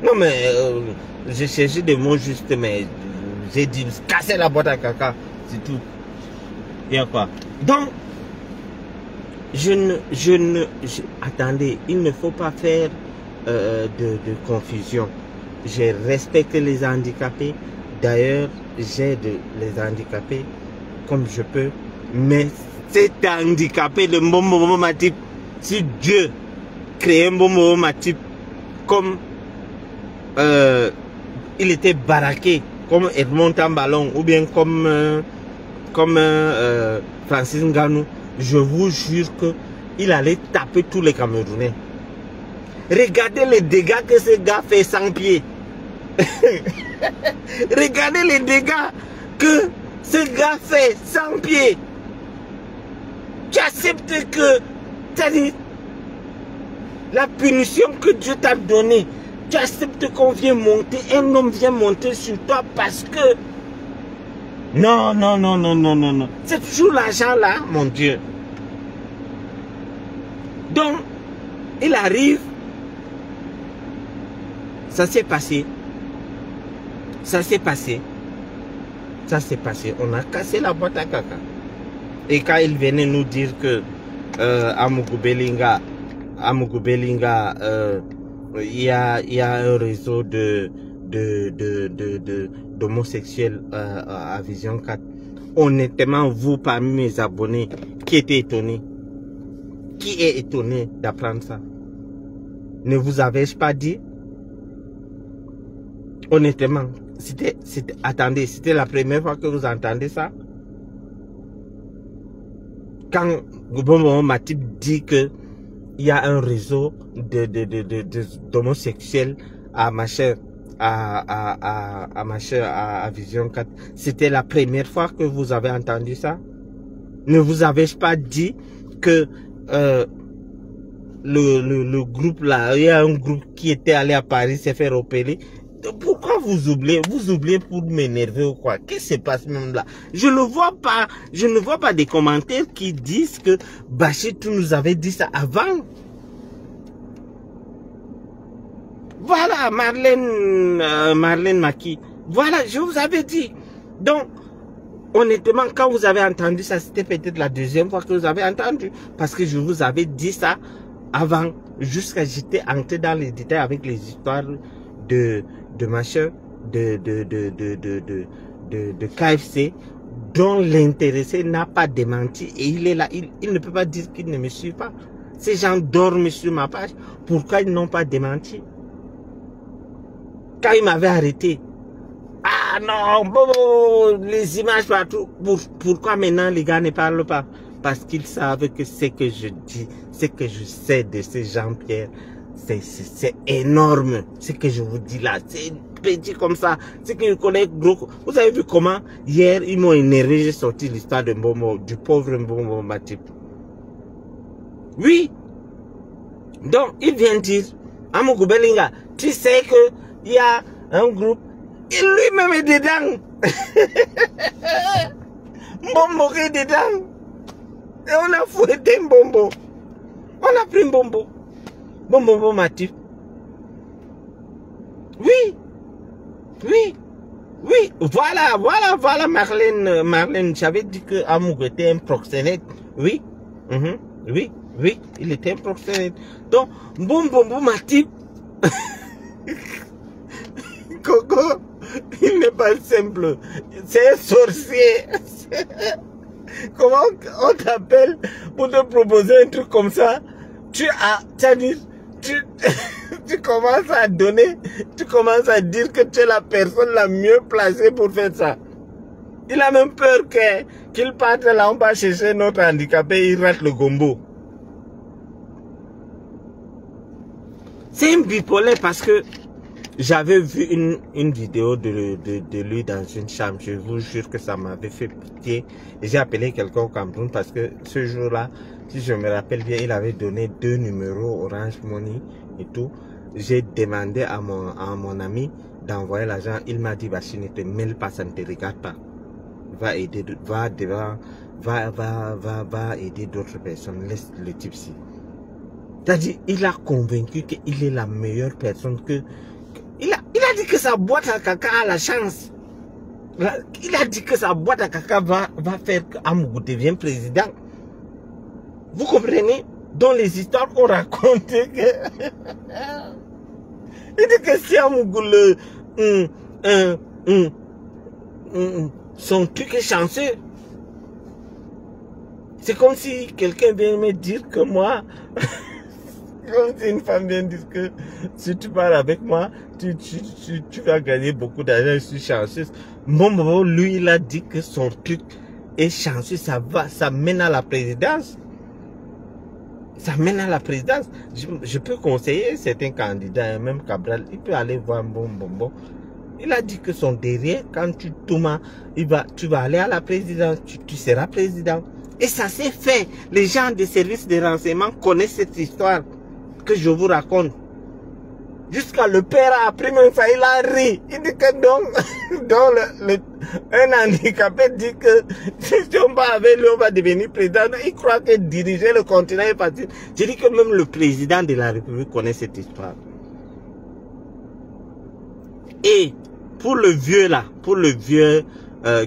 Non mais j'ai cherché des mots justes, mais j'ai dit casser la boîte à caca, c'est tout. Il y a quoi? Donc, attendez, il ne faut pas faire de confusion. Je respecte les handicapés. D'ailleurs, j'aide les handicapés comme je peux. Mais cet handicapé, le Mbombo Matip, si Dieu crée un Mbombo Matip comme il était baraqué, comme Edmond Tambalon ou bien comme Francis Ngannou, je vous jure qu'il allait taper tous les Camerounais. Regardez les dégâts que ce gars fait sans pied. Regardez les dégâts que ce gars fait sans pied. Tu acceptes que, c'est-à-dire, la punition que Dieu t'a donnée, tu acceptes qu'on vient monter, un homme vient monter sur toi parce que... Non, non, non, non, non, non, non. C'est toujours l'argent là, mon Dieu. Donc, il arrive, ça s'est passé. Ça s'est passé. Ça s'est passé. On a cassé la boîte à caca. Et quand il venait nous dire que Amougou Belinga, il y a un réseau d'homosexuels à Vision 4. Honnêtement, vous parmi mes abonnés qui était étonné? Qui est étonné d'apprendre ça? Ne vous avais-je pas dit? Honnêtement, attendez, c'était la première fois que vous entendez ça? Quand Bonbon Matip dit que il y a un réseau d'homosexuels à ma chère, à Vision 4, c'était la première fois que vous avez entendu ça? Ne vous avais-je pas dit que le groupe là, il y a un groupe qui était allé à Paris s'est fait repérer? Pourquoi vous oubliez? Vous oubliez pour m'énerver ou quoi? Qu'est-ce qui se passe même là? Je ne vois pas des commentaires qui disent que Bachitou nous avait dit ça avant. Voilà, Marlène Maki. Voilà, je vous avais dit. Donc, honnêtement, quand vous avez entendu ça, c'était peut-être la deuxième fois que vous avez entendu. Parce que je vous avais dit ça avant, jusqu'à j'étais entré dans les détails avec les histoires de machin, de KFC, dont l'intéressé n'a pas démenti et il est là, il ne peut pas dire qu'il ne me suit pas. Ces gens dorment sur ma page. Pourquoi ils n'ont pas démenti? Quand ils m'avaient arrêté, ah non, bon, les images partout. Pourquoi maintenant les gars ne parlent pas? Parce qu'ils savent que ce que je dis, ce que je sais de ces Jean-Pierre, c'est énorme. Ce que je vous dis là, c'est petit comme ça. C'est qu'ils connaissent gros. Vous avez vu comment hier ils m'ont énervé, j'ai sorti l'histoire de Mbombo, du pauvre Mbombo Matip. Oui. Donc il vient dire, Amougou Belinga, tu sais que il y a un groupe, il lui-même est dedans. Mbombo est dedans. Et on a fouetté Mbombo. On a pris Mbombo. Mbombo Matip. Oui. Oui. Oui. Voilà, Marlène. J'avais dit que Amougou était un proxénète. Oui. Oui. Il était un proxénète. Donc, Mbombo Matip. Coco, il n'est pas simple. C'est un sorcier. Comment on t'appelle pour te proposer un truc comme ça? Tu commences à donner, tu commences à dire que tu es la personne la mieux placée pour faire ça. Il a même peur qu'il parte là, on va chercher notre handicapé et il rate le gombo. C'est un bipolaire parce que j'avais vu une vidéo de lui dans une chambre. Je vous jure que ça m'avait fait pitié. J'ai appelé quelqu'un au Cameroun parce que ce jour-là, si je me rappelle bien, il avait donné 2 numéros Orange Money et tout. J'ai demandé à mon ami d'envoyer l'argent. Il m'a dit, Bachir, ne te mêle pas, ça ne te regarde pas. Va aider d'autres personnes. Laisse le type-ci. C'est-à-dire, il a convaincu qu'il est la meilleure personne que... Il a dit que sa boîte à caca a la chance. Il a dit que sa boîte à caca va faire qu'Amougou devienne président. Vous comprenez? Dans les histoires qu'on raconte que... Il dit que si Amougou son truc est chanceux. C'est comme si quelqu'un vient me dire que moi... Comme si une femme vient dire que si tu pars avec moi, tu vas gagner beaucoup d'argent, je suis chanceuse. Bon, lui, il a dit que son truc est chanceux, ça mène à la présidence. Ça mène à la présidence. Je peux conseiller certains candidats, même Cabral, il peut aller voir bon. Il a dit que son derrière, quand tu tournes, tu vas aller à la présidence, tu seras président. Et ça s'est fait. Les gens des services de renseignement connaissent cette histoire que je vous raconte. Jusqu'à le père a appris même ça, il a ri. Il dit que un handicapé dit que si on va avec lui, on va devenir président. Il croit que diriger le continent est facile. Je dis que même le président de la République connaît cette histoire. Et pour le vieux là,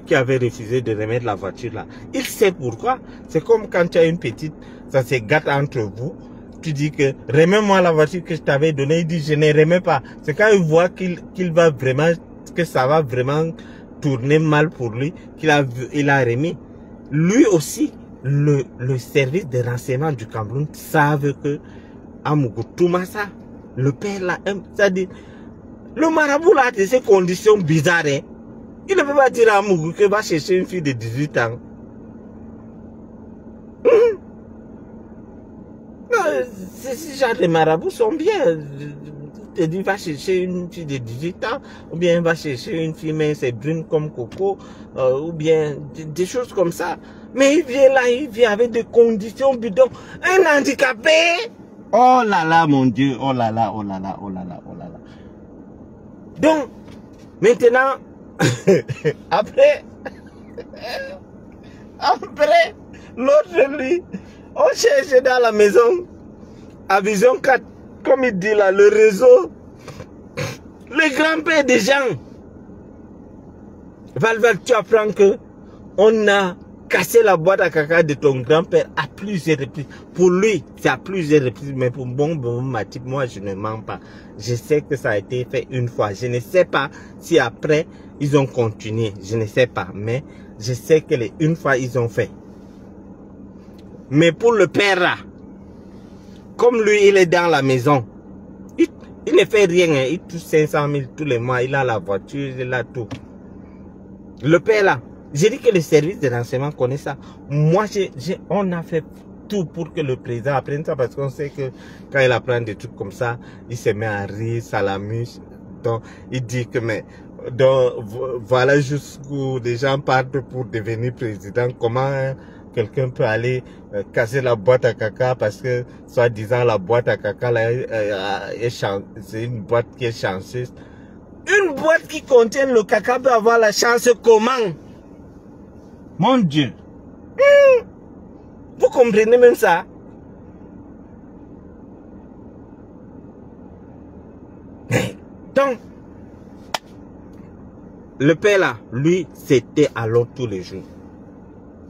qui avait refusé de remettre la voiture là, il sait pourquoi. C'est comme quand tu as une petite, ça se gâte entre vous. Tu dis que remets-moi la voiture que je t'avais donnée. Il dit je ne remets pas. C'est quand il voit qu'il va vraiment, que ça va vraiment tourner mal pour lui, il a remis. Lui aussi, le service de renseignement du Cameroun savent que Amougou Toumassa, le père là, c'est-à-dire, le marabout là, de ces conditions bizarres, hein, il ne peut pas dire à Amougou qu'il va chercher une fille de 18 ans. Ces genres de marabouts sont bien. Il dit, va chercher une fille de 18 ans, ou bien va chercher une fille mince et brune comme Coco, ou bien des choses comme ça. Mais il vient là, il vient avec des conditions bidons. Un handicapé. Oh là là, mon Dieu. Oh là là, oh là là, oh là là, oh là là. Donc, maintenant, après, l'autre lui, on cherche dans la maison, à Vision 4, comme il dit là, le réseau, le grand-père des gens. Val, tu apprends que on a cassé la boîte à caca de ton grand-père à plusieurs reprises. Pour lui, c'est à plusieurs reprises, mais pour bon Matip, moi je ne mens pas. Je sais que ça a été fait une fois. Je ne sais pas si après ils ont continué. Je ne sais pas, mais je sais que une fois ils ont fait. Mais pour le père là, comme lui il est dans la maison, il ne fait rien, hein. Il touche 500 000 tous les mois, il a la voiture, il a tout. Le père là, j'ai dit que le service de renseignement connaît ça. Moi, on a fait tout pour que le président apprenne ça, parce qu'on sait que quand il apprend des trucs comme ça, il se met à rire, ça l'amuse. Donc, il dit que, mais, donc, voilà jusqu'où les gens partent pour devenir président. Comment quelqu'un peut aller casser la boîte à caca parce que, soi-disant, la boîte à caca, là, c'est une boîte qui est chanceuse. Une boîte qui contient le caca peut avoir la chance comment? Mon Dieu. Vous comprenez même ça? Donc, le père là, lui, c'était alors tous les jours.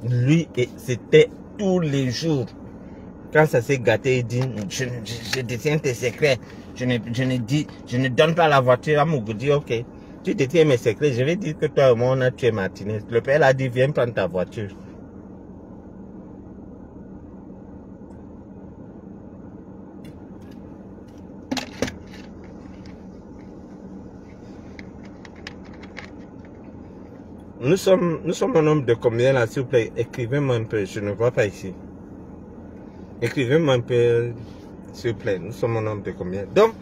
Lui, c'était tous les jours. Quand ça s'est gâté, il dit, je détiens tes secrets. Je ne donne pas la voiture à Mougou. Dit, ok, tu détiens mes secrets. Je vais dire que toi et moi, on a tué Martinez. Le père a dit, viens prendre ta voiture. Nous sommes un nombre de combien là, s'il vous plaît? Écrivez-moi un peu, je ne vois pas ici. Écrivez-moi un peu, s'il vous plaît. Nous sommes un nombre de combien? Donc,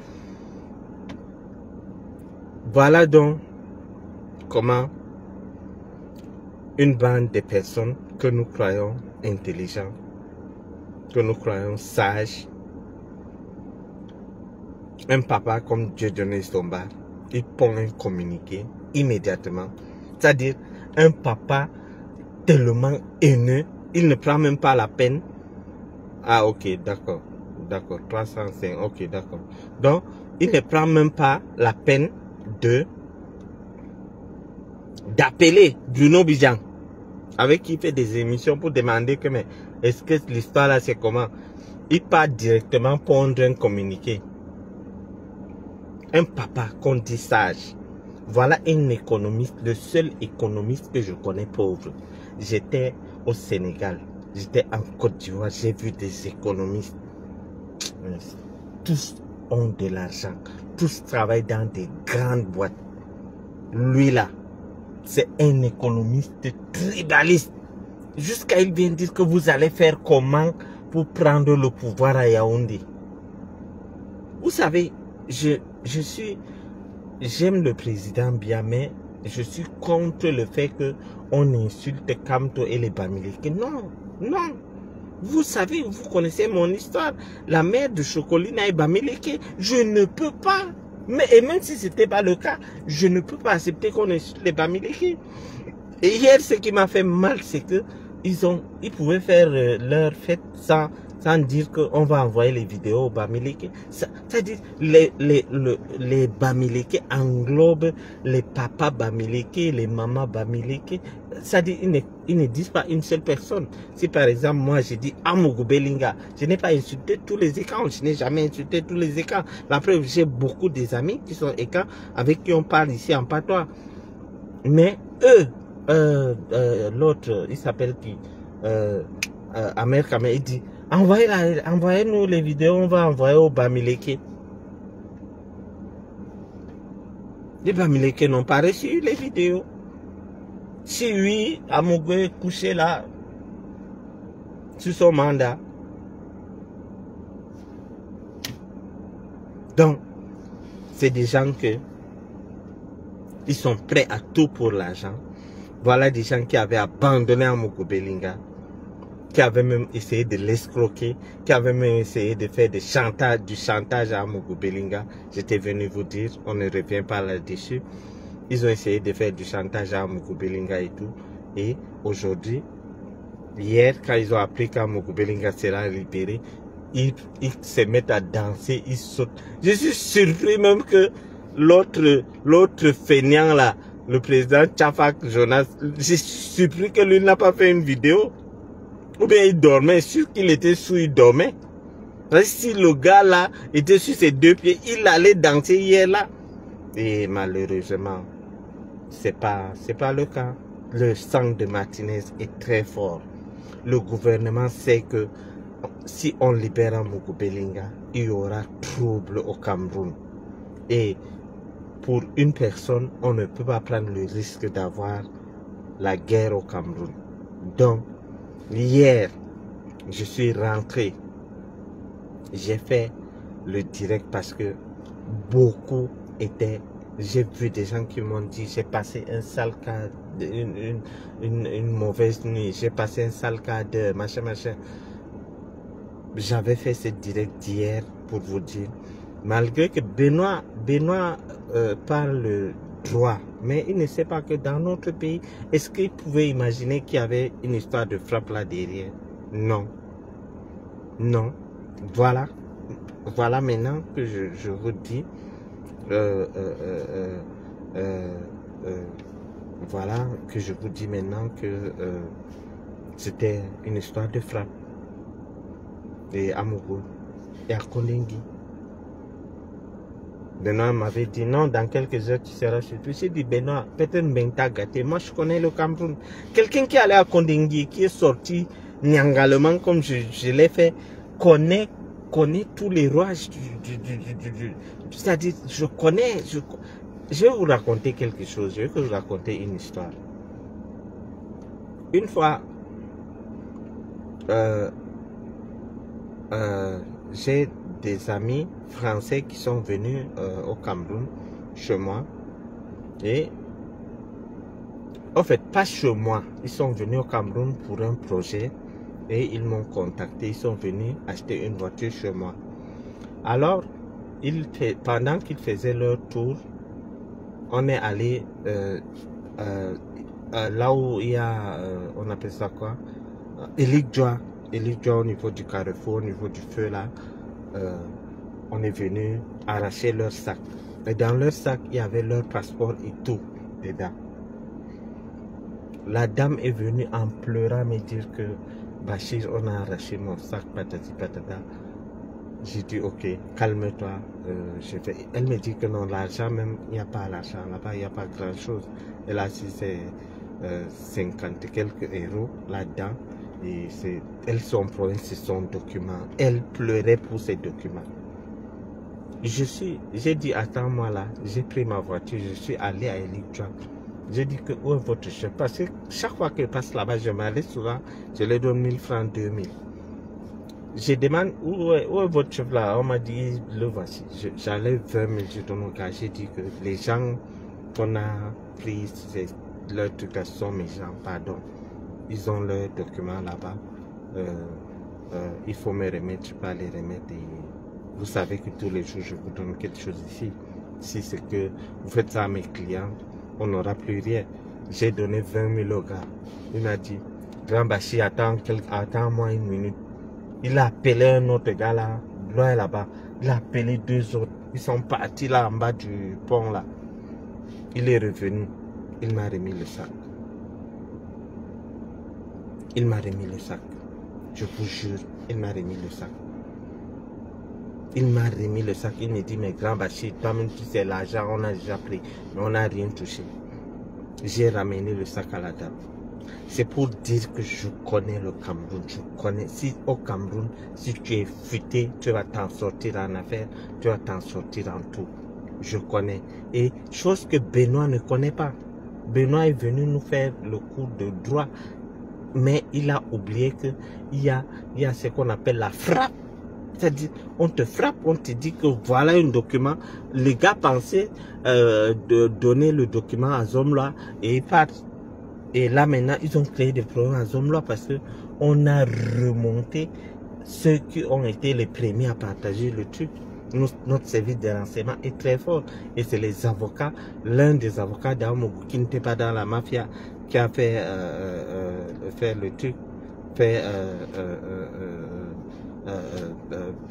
voilà donc comment une bande de personnes que nous croyons intelligentes, que nous croyons sages, un papa comme Dieudonné Stombar, il pond un communiqué immédiatement. C'est-à-dire, un papa tellement haineux, il ne prend même pas la peine. Ah, ok, d'accord, 305, ok, d'accord. Donc, il ne prend même pas la peine d'appeler Bruno Bijan, avec qui il fait des émissions pour demander que, mais, est-ce que l'histoire là, c'est comment? Il part directement pondre un communiqué. Un papa qu'on dit sage. Voilà un économiste, le seul économiste que je connais pauvre. J'étais au Sénégal, j'étais en Côte d'Ivoire, j'ai vu des économistes. Tous ont de l'argent, tous travaillent dans des grandes boîtes. Lui là, c'est un économiste tribaliste. Jusqu'à il vient dire que vous allez faire comment pour prendre le pouvoir à Yaoundé. Vous savez, j'aime le président bien, mais je suis contre le fait qu'on insulte Kamto et les Bamileke. Non, non. Vous savez, vous connaissez mon histoire. La mère de Chocolina et Bamileke, je ne peux pas. Et même si ce n'était pas le cas, je ne peux pas accepter qu'on insulte les Bamileke. Et hier, ce qui m'a fait mal, c'est que ils pouvaient faire leur fête sans dire qu'on va envoyer les vidéos aux Bamileke. C'est-à-dire, les Bamileke englobent les papas Bamileke, les mamans Bamileke. C'est-à-dire, ils ne disent pas une seule personne. Si par exemple, moi, je dis Amougou Belinga, je n'ai pas insulté tous les écans. Je n'ai jamais insulté tous les écans. La preuve, j'ai beaucoup des amis qui sont écans, avec qui on parle ici en patois. Mais eux, l'autre, il s'appelle qui? Ahmed Kamel, il dit, envoyez-nous les vidéos, on va envoyer au Bamileke. Les Bamileke n'ont pas reçu les vidéos. Si oui, Amogo est couché là, sur son mandat. Donc, c'est des gens ils sont prêts à tout pour l'argent. Voilà des gens qui avaient abandonné Amogo Belinga, qui avaient même essayé de l'escroquer, qui avaient même essayé de faire du chantage à Amogo Belinga. J'étais venu vous dire, on ne revient pas là-dessus. Ils ont essayé de faire du chantage à Amogo Belinga et tout. Et aujourd'hui, hier, quand ils ont appris qu'Amogo Belinga sera libéré, ils se mettent à danser, ils sautent. Je suis surpris même que l'autre feignant là, le président Tchafak Jonas, je suis surpris que lui n'a pas fait une vidéo. Ou bien il dormait, sûr qu'il était sous, il dormait. Si le gars là était sur ses deux pieds, il allait danser hier là. Et malheureusement, c'est pas le cas. Le sang de Martinez est très fort. Le gouvernement sait que si on libère Amogo Belinga, il y aura trouble au Cameroun. Et pour une personne, on ne peut pas prendre le risque d'avoir la guerre au Cameroun. Donc, hier, je suis rentré. J'ai fait le direct parce que beaucoup étaient... J'ai vu des gens qui m'ont dit, j'ai passé un sale cas, une mauvaise nuit, j'ai passé un sale cas de machin. J'avais fait ce direct d'hier pour vous dire, malgré que Benoît parle le droit, mais il ne sait pas que dans notre pays, est-ce qu'il pouvait imaginer qu'il y avait une histoire de frappe là derrière? Non. Non. Voilà maintenant que je vous dis, voilà que je vous dis maintenant que c'était une histoire de frappe. Et Amogo et à Kondengui. Benoît m'avait dit non, dans quelques heures tu seras chez toi. J'ai dit Benoît, peut-être Mbenta gâté. Moi je connais le Cameroun. Quelqu'un qui allait à Kondengui, qui est sorti nyangalement comme je l'ai fait, connaît tous les rouages c'est-à-dire, je vais vous raconter quelque chose, je vais vous raconter une histoire. Une fois, j'ai des amis français qui sont venus au Cameroun, chez moi, et en fait, pas chez moi, ils sont venus au Cameroun pour un projet, et ils m'ont contacté, ils sont venus acheter une voiture chez moi. Alors, pendant qu'ils faisaient leur tour, on est allé là où il y a, on appelle ça quoi, Elikjoa au niveau du carrefour, au niveau du feu là, on est venu arracher leur sac. Et dans leur sac, il y avait leur passeport et tout dedans. La dame est venue en pleurant me dire que Bachir, on a arraché mon sac, patati patata. J'ai dit ok, calme-toi. Elle me dit que non, l'argent même, il n'y a pas l'argent là-bas, il n'y a pas grand chose. Elle a dit c'est 50 et quelques euros là-dedans. Et elle, son problème, c'est son document. Elle pleurait pour ses documents. J'ai dit attends-moi là, j'ai pris ma voiture, je suis allé à Elikjoa. J'ai dit que où est votre chef? Parce que chaque fois qu'elle passe là-bas, je m'allais souvent, je lui donne 1000 francs, 2000. Je demande où est votre chef là? On m'a dit le voici. J'allais 20 000, je donne au gars. J'ai dit que les gens qu'on a pris, leurs trucs là sont mes gens, pardon. Ils ont leurs documents là-bas. Il faut me remettre, je ne peux pas les remettre. Et vous savez que tous les jours, je vous donne quelque chose ici. Si c'est que vous faites ça à mes clients, on n'aura plus rien. J'ai donné 20 000 au gars. Il m'a dit, Grand Bachir, attends-moi une minute. Il a appelé un autre gars là, loin là-bas. Il a appelé 2 autres. Ils sont partis là en bas du pont là. Il est revenu. Il m'a remis le sac. Il m'a remis le sac. Je vous jure, il m'a remis le sac. Il m'a remis le sac. Il me dit, mais Grand Bachir, toi-même tu sais, l'argent on a déjà pris, mais on n'a rien touché. J'ai ramené le sac à la dame. C'est pour dire que je connais le Cameroun. Je connais. Si au Cameroun, si tu es futé, tu vas t'en sortir en affaires, tu vas t'en sortir en tout. Je connais. Et chose que Benoît ne connaît pas. Benoît est venu nous faire le cours de droit, mais il a oublié qu'il y a ce qu'on appelle la frappe. C'est-à-dire, on te frappe, on te dit que voilà un document. Les gars pensaient de donner le document à Zomla et ils partent. Et là maintenant, ils ont créé des problèmes à Zomla parce que on a remonté ceux qui ont été les premiers à partager le truc. Notre service de renseignement est très fort. Et c'est les avocats, l'un des avocats d'Amougou qui n'était pas dans la mafia, qui a fait faire le truc, fait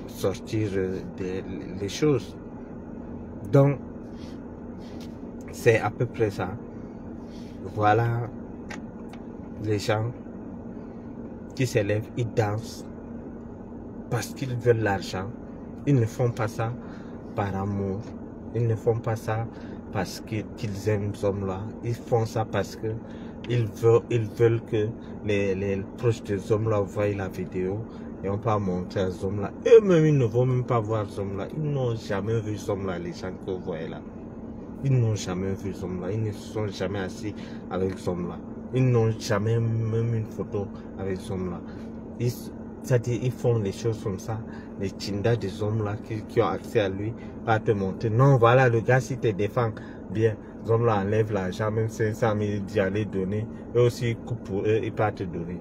sortir les choses. Donc, c'est à peu près ça. Voilà les gens qui s'élèvent, ils dansent parce qu'ils veulent l'argent. Ils ne font pas ça par amour. Ils ne font pas ça parce qu'ils aiment Zomla. Ils font ça parce que ils veulent que les proches de Zomla voient la vidéo et on peut montrer à Zomla. Eux-mêmes, ils ne vont même pas voir Zomla. Ils n'ont jamais vu Zomla, les gens que vous voyez là. Ils n'ont jamais vu Zomla. Ils ne se sont jamais assis avec Zomla. Ils n'ont jamais même une photo avec Zomla. C'est-à-dire, ils font les choses comme ça. Les Tinda des hommes là qui ont accès à lui va te montrer. Non, voilà, le gars, si te défend bien, Zomla enlève l'argent, même 500 000 d'y aller donner. Eux aussi, pour eux, ils peuvent te donner.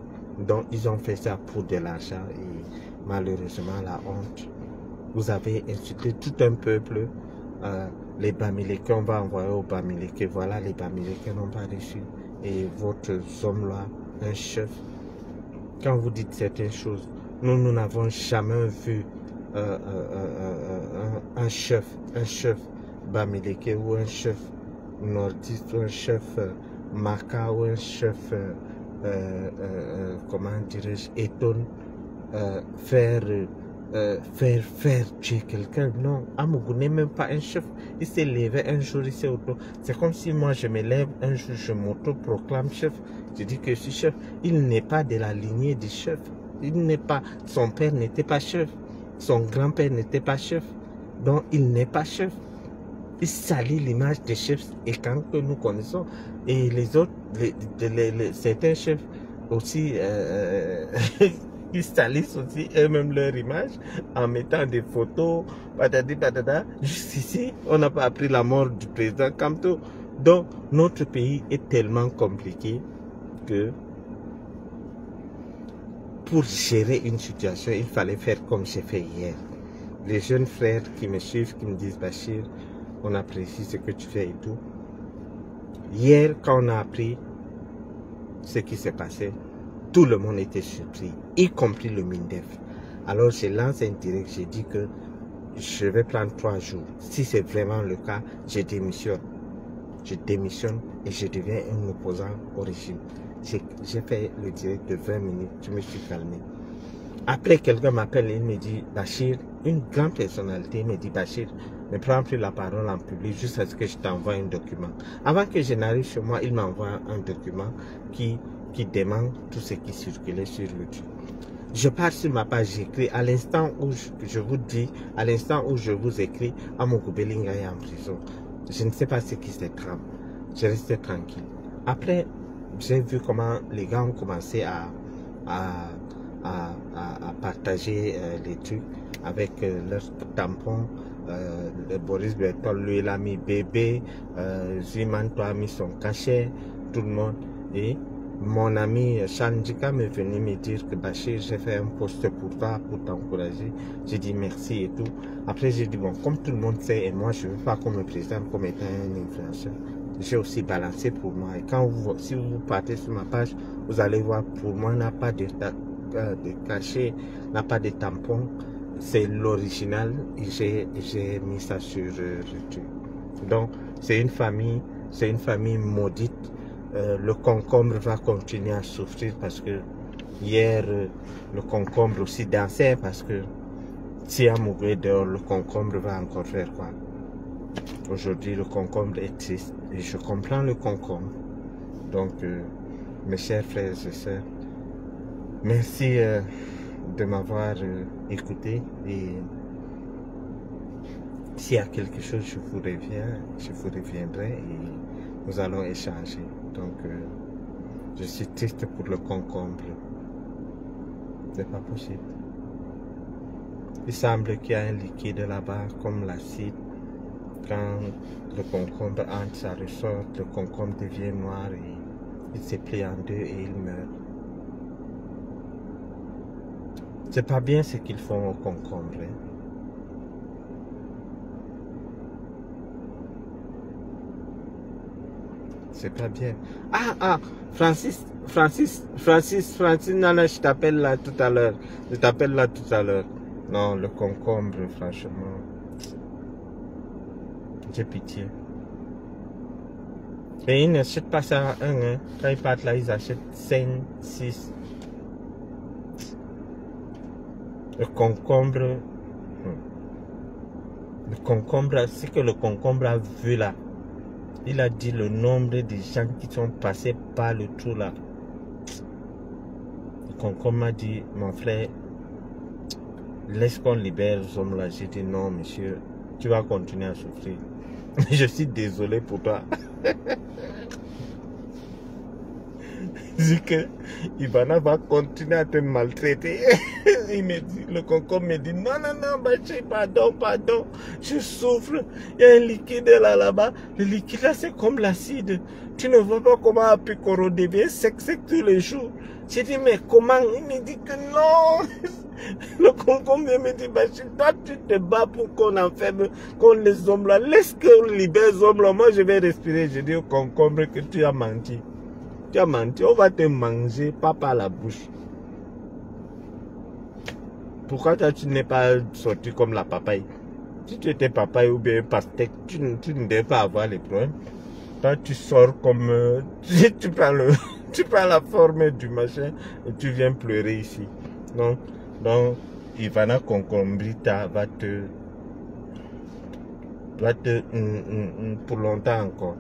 Donc, ils ont fait ça pour de l'argent et malheureusement, la honte. Vous avez insulté tout un peuple. Les Bamileke, on va envoyer aux Bamileke. Voilà, les Bamileke n'ont pas reçu. Et votre Zomla, un chef. Quand vous dites certaines choses, nous n'avons jamais vu un chef Bamileke ou un chef nordiste ou un chef Maka ou un chef, comment dirais-je, Eton, faire tuer quelqu'un. Non, Amougou n'est même pas un chef. Il s'est levé un jour, il s'est auto. C'est comme si moi je me lève un jour, je m'auto-proclame chef. Je dis que je suis chef. Il n'est pas de la lignée du chef. Il n'est pas. Son père n'était pas chef. Son grand-père n'était pas chef. Donc il n'est pas chef. Il salit l'image des chefs et quand que nous connaissons. Et les autres, certains chefs aussi. Ils salissent aussi eux-mêmes leur image en mettant des photos, patati patata. Juste ici, on n'a pas appris la mort du président Kamto. Donc, notre pays est tellement compliqué que pour gérer une situation, il fallait faire comme j'ai fait hier. Les jeunes frères qui me suivent, qui me disent Bachir, on apprécie ce que tu fais et tout. Hier, quand on a appris ce qui s'est passé, tout le monde était surpris, y compris le MINDEF. Alors je lance un direct, j'ai dit que je vais prendre 3 jours. Si c'est vraiment le cas, je démissionne. Je démissionne et je deviens un opposant au régime. J'ai fait le direct de 20 minutes, je me suis calmé. Après, quelqu'un m'appelle et il me dit, Bachir, une grande personnalité me dit, Bachir, ne prends plus la parole en public jusqu'à ce que je t'envoie un document. Avant que je n'arrive chez moi, il m'envoie un document qui demande tout ce qui circulait sur le truc. Je pars sur ma page, j'écris à l'instant où je vous dis, à l'instant où je vous écris, Amougou Belinga est en prison. Je ne sais pas ce qui se trame. Je restais tranquille. Après, j'ai vu comment les gars ont commencé à partager les trucs avec leurs tampons. Boris Bertol, lui, il a mis bébé. Zimanto a mis son cachet. Tout le monde. Et mon ami Chandika m'est venu me dire que Bachir, j'ai fait un post pour toi, pour t'encourager. J'ai dit merci et tout. Après, j'ai dit, bon, comme tout le monde sait, et moi, je ne veux pas qu'on me présente comme étant un influenceur. J'ai aussi balancé pour moi. Et quand si vous partez sur ma page, vous allez voir, pour moi, n'a pas de cachet, n'a pas de tampon. C'est l'original et j'ai mis ça sur le truc. Donc, c'est une famille maudite. Le concombre va continuer à souffrir parce que hier, le concombre aussi dansait parce que si Amougou est dehors, le concombre va encore faire quoi? Aujourd'hui, le concombre est triste et je comprends le concombre. Donc, mes chers frères et sœurs, merci de m'avoir écouté. Et s'il y a quelque chose, je vous reviendrai et nous allons échanger. Donc, je suis triste pour le concombre. C'est pas possible. Il semble qu'il y a un liquide là-bas, comme l'acide. Quand le concombre entre, ça ressort, le concombre devient noir et il se plie en deux et il meurt. C'est pas bien ce qu'ils font au concombre. Hein. C'est pas bien. Francis, non, je t'appelle là tout à l'heure. Non, le concombre, franchement. J'ai pitié. Et ils n'achètent pas ça à 1, hein. Quand ils partent là, ils achètent 5, 6. Le concombre, c'est que le concombre a vu là. Il a dit le nombre de gens qui sont passés par le trou là. Le concombre m'a dit, mon frère, laisse qu'on libère les hommes là. J'ai dit non, monsieur, tu vas continuer à souffrir. Je suis désolé pour toi. Dit que Ivana va continuer à te maltraiter. Il me dit, le concombre me dit, non, Bachi, pardon, je souffre. Il y a un liquide là-bas. Le liquide là, c'est comme l'acide. Tu ne vois pas comment Apikoro devient sec tous les jours. J'ai dit, mais comment? Il me dit que non. Le concombre me dit, Bachi, toi, tu te bats pour qu'on enferme, qu'on les hommes là. Laisse qu'on libère les hommes là. Moi, je vais respirer. Je dis au concombre que tu as menti. Tu as menti, on va te manger, pas par la bouche. Pourquoi toi, tu n'es pas sorti comme la papaye? Si tu étais papaye ou bien pastèque, tu ne devais pas avoir les problèmes. Toi, tu sors comme... tu prends la forme du machin et tu viens pleurer ici. Donc Ivana Concombrita va te pour longtemps encore.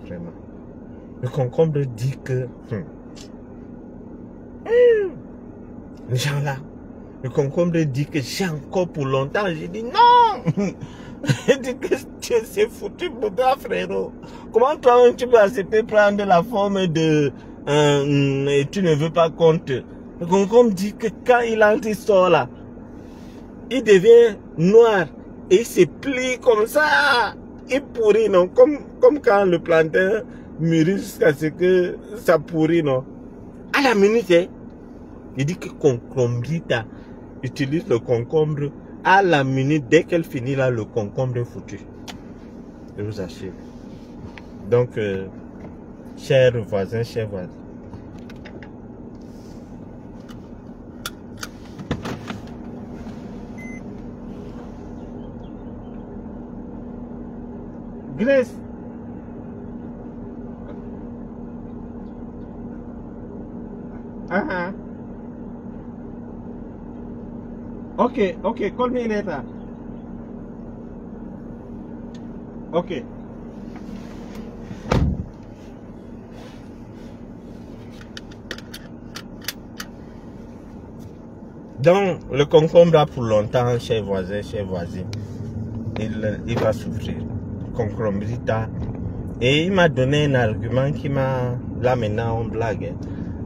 Vraiment. Le concombre dit que les gens là, le concombre dit que j'ai encore pour longtemps. J'ai dit non. Il dit que tu es foutu pour toi, frérot. Comment toi tu peux accepter prendre la forme de et tu ne veux pas compte. Le concombre dit que quand il entre, il sort là, il devient noir et il se plie comme ça. Il pourrit, non, comme quand le plantain mûrit jusqu'à ce que ça pourrit, non. À la minute, hein, il dit que Concombrita utilise le concombre. À la minute, dès qu'elle finit là, le concombre est foutu. Je vous assure. Donc, chers voisins, Grace. Okay, call me later. Okay. Donc, le concombre a pour longtemps, chers voisins, il va souffrir. Concombrita. Et il m'a donné un argument qui m'a, là maintenant on blague,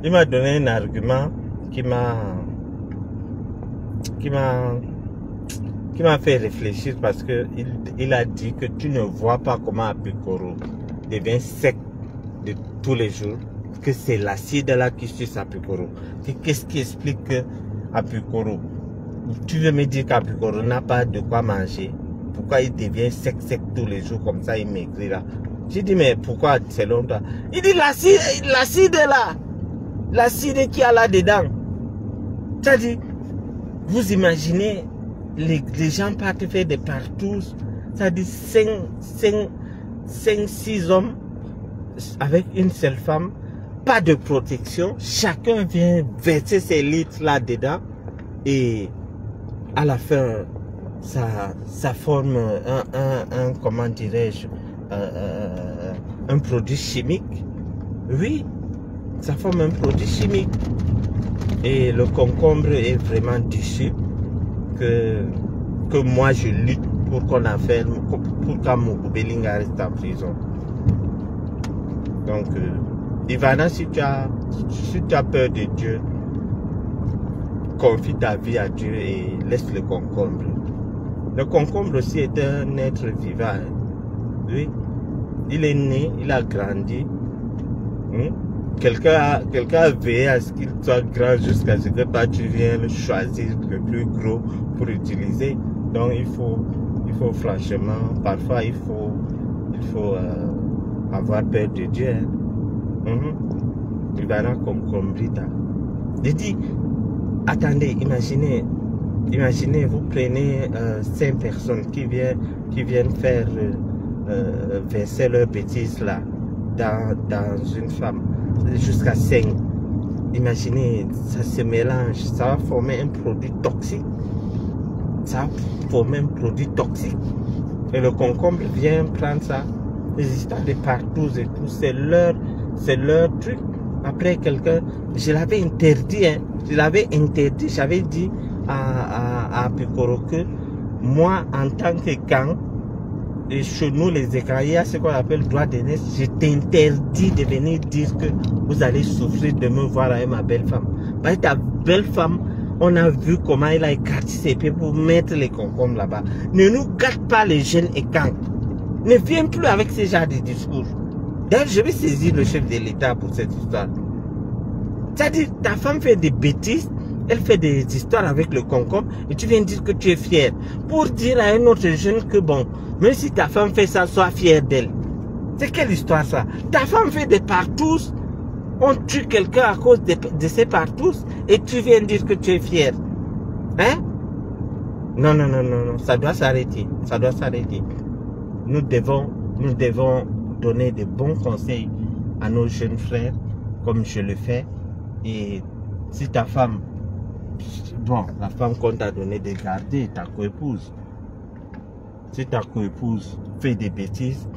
il m'a donné un argument qui m'a fait réfléchir parce que il a dit que tu ne vois pas comment Apikoro devient sec de tous les jours, que c'est l'acide là qui suce Apikoro. Qu'est-ce qui explique que Apikoro, tu veux me dire qu'Apikoro n'a pas de quoi manger? Pourquoi il devient sec tous les jours comme ça, il maigrit là? J'ai dit, mais pourquoi selon toi? Il dit l'acide là, l'acide qu'il y a là-dedans. C'est-à-dire, vous imaginez, les gens partent faire des partous, c'est-à-dire 5-6 hommes avec une seule femme, pas de protection, chacun vient verser ses litres là-dedans et à la fin, ça forme un comment dirais-je, un produit chimique. Oui, ça forme un produit chimique. Et le concombre est vraiment déçu que moi je lutte pour qu'on enferme, pour qu'Amougou Belinga reste en prison. Donc, Ivana, si tu as peur de Dieu, confie ta vie à Dieu et laisse le concombre. Le concombre aussi est un être vivant. Hein. Oui, il est né, il a grandi. Quelqu'un a veillé à ce qu'il soit grand jusqu'à ce que toi tu viennes choisir le plus gros pour utiliser. Donc il faut franchement, parfois il faut avoir peur de Dieu. Hein. Il va là concombrita. Je dis, attendez, imaginez, vous prenez 5 personnes qui viennent faire verser leurs bêtises là dans une femme. Jusqu'à 5. Imaginez, ça se mélange, ça va former un produit toxique. Ça va former un produit toxique. Et le concombre vient prendre ça. Les histoires de partout et tout, c'est leur truc. Après quelqu'un, je l'avais interdit, hein. J'avais dit à Picoro que moi, en tant que gang, et chez nous les écraillés, ce qu'on appelle droit d'aînesse, je t'interdis de venir dire que vous allez souffrir de me voir avec ma belle femme. Parce que ta belle femme, on a vu comment elle a écarté ses pieds pour mettre les concombres là-bas. Ne nous gâte pas les jeunes et gang. Ne viens plus avec ce genre de discours. D'ailleurs, je vais saisir le chef de l'État pour cette histoire. C'est-à-dire, ta femme fait des bêtises, elle fait des histoires avec le concombre et tu viens dire que tu es fier. Pour dire à un autre jeune que bon, même si ta femme fait ça, sois fier d'elle. C'est quelle histoire ça? Ta femme fait des partous, on tue quelqu'un à cause de ces partous et tu viens dire que tu es fier. Hein? Non, ça doit s'arrêter. Ça doit s'arrêter. Nous devons donner de bons conseils à nos jeunes frères, comme je le fais. Et si ta femme, bon, la femme qu'on t'a donné de garder, ta coépouse, si ta coépouse fait des bêtises,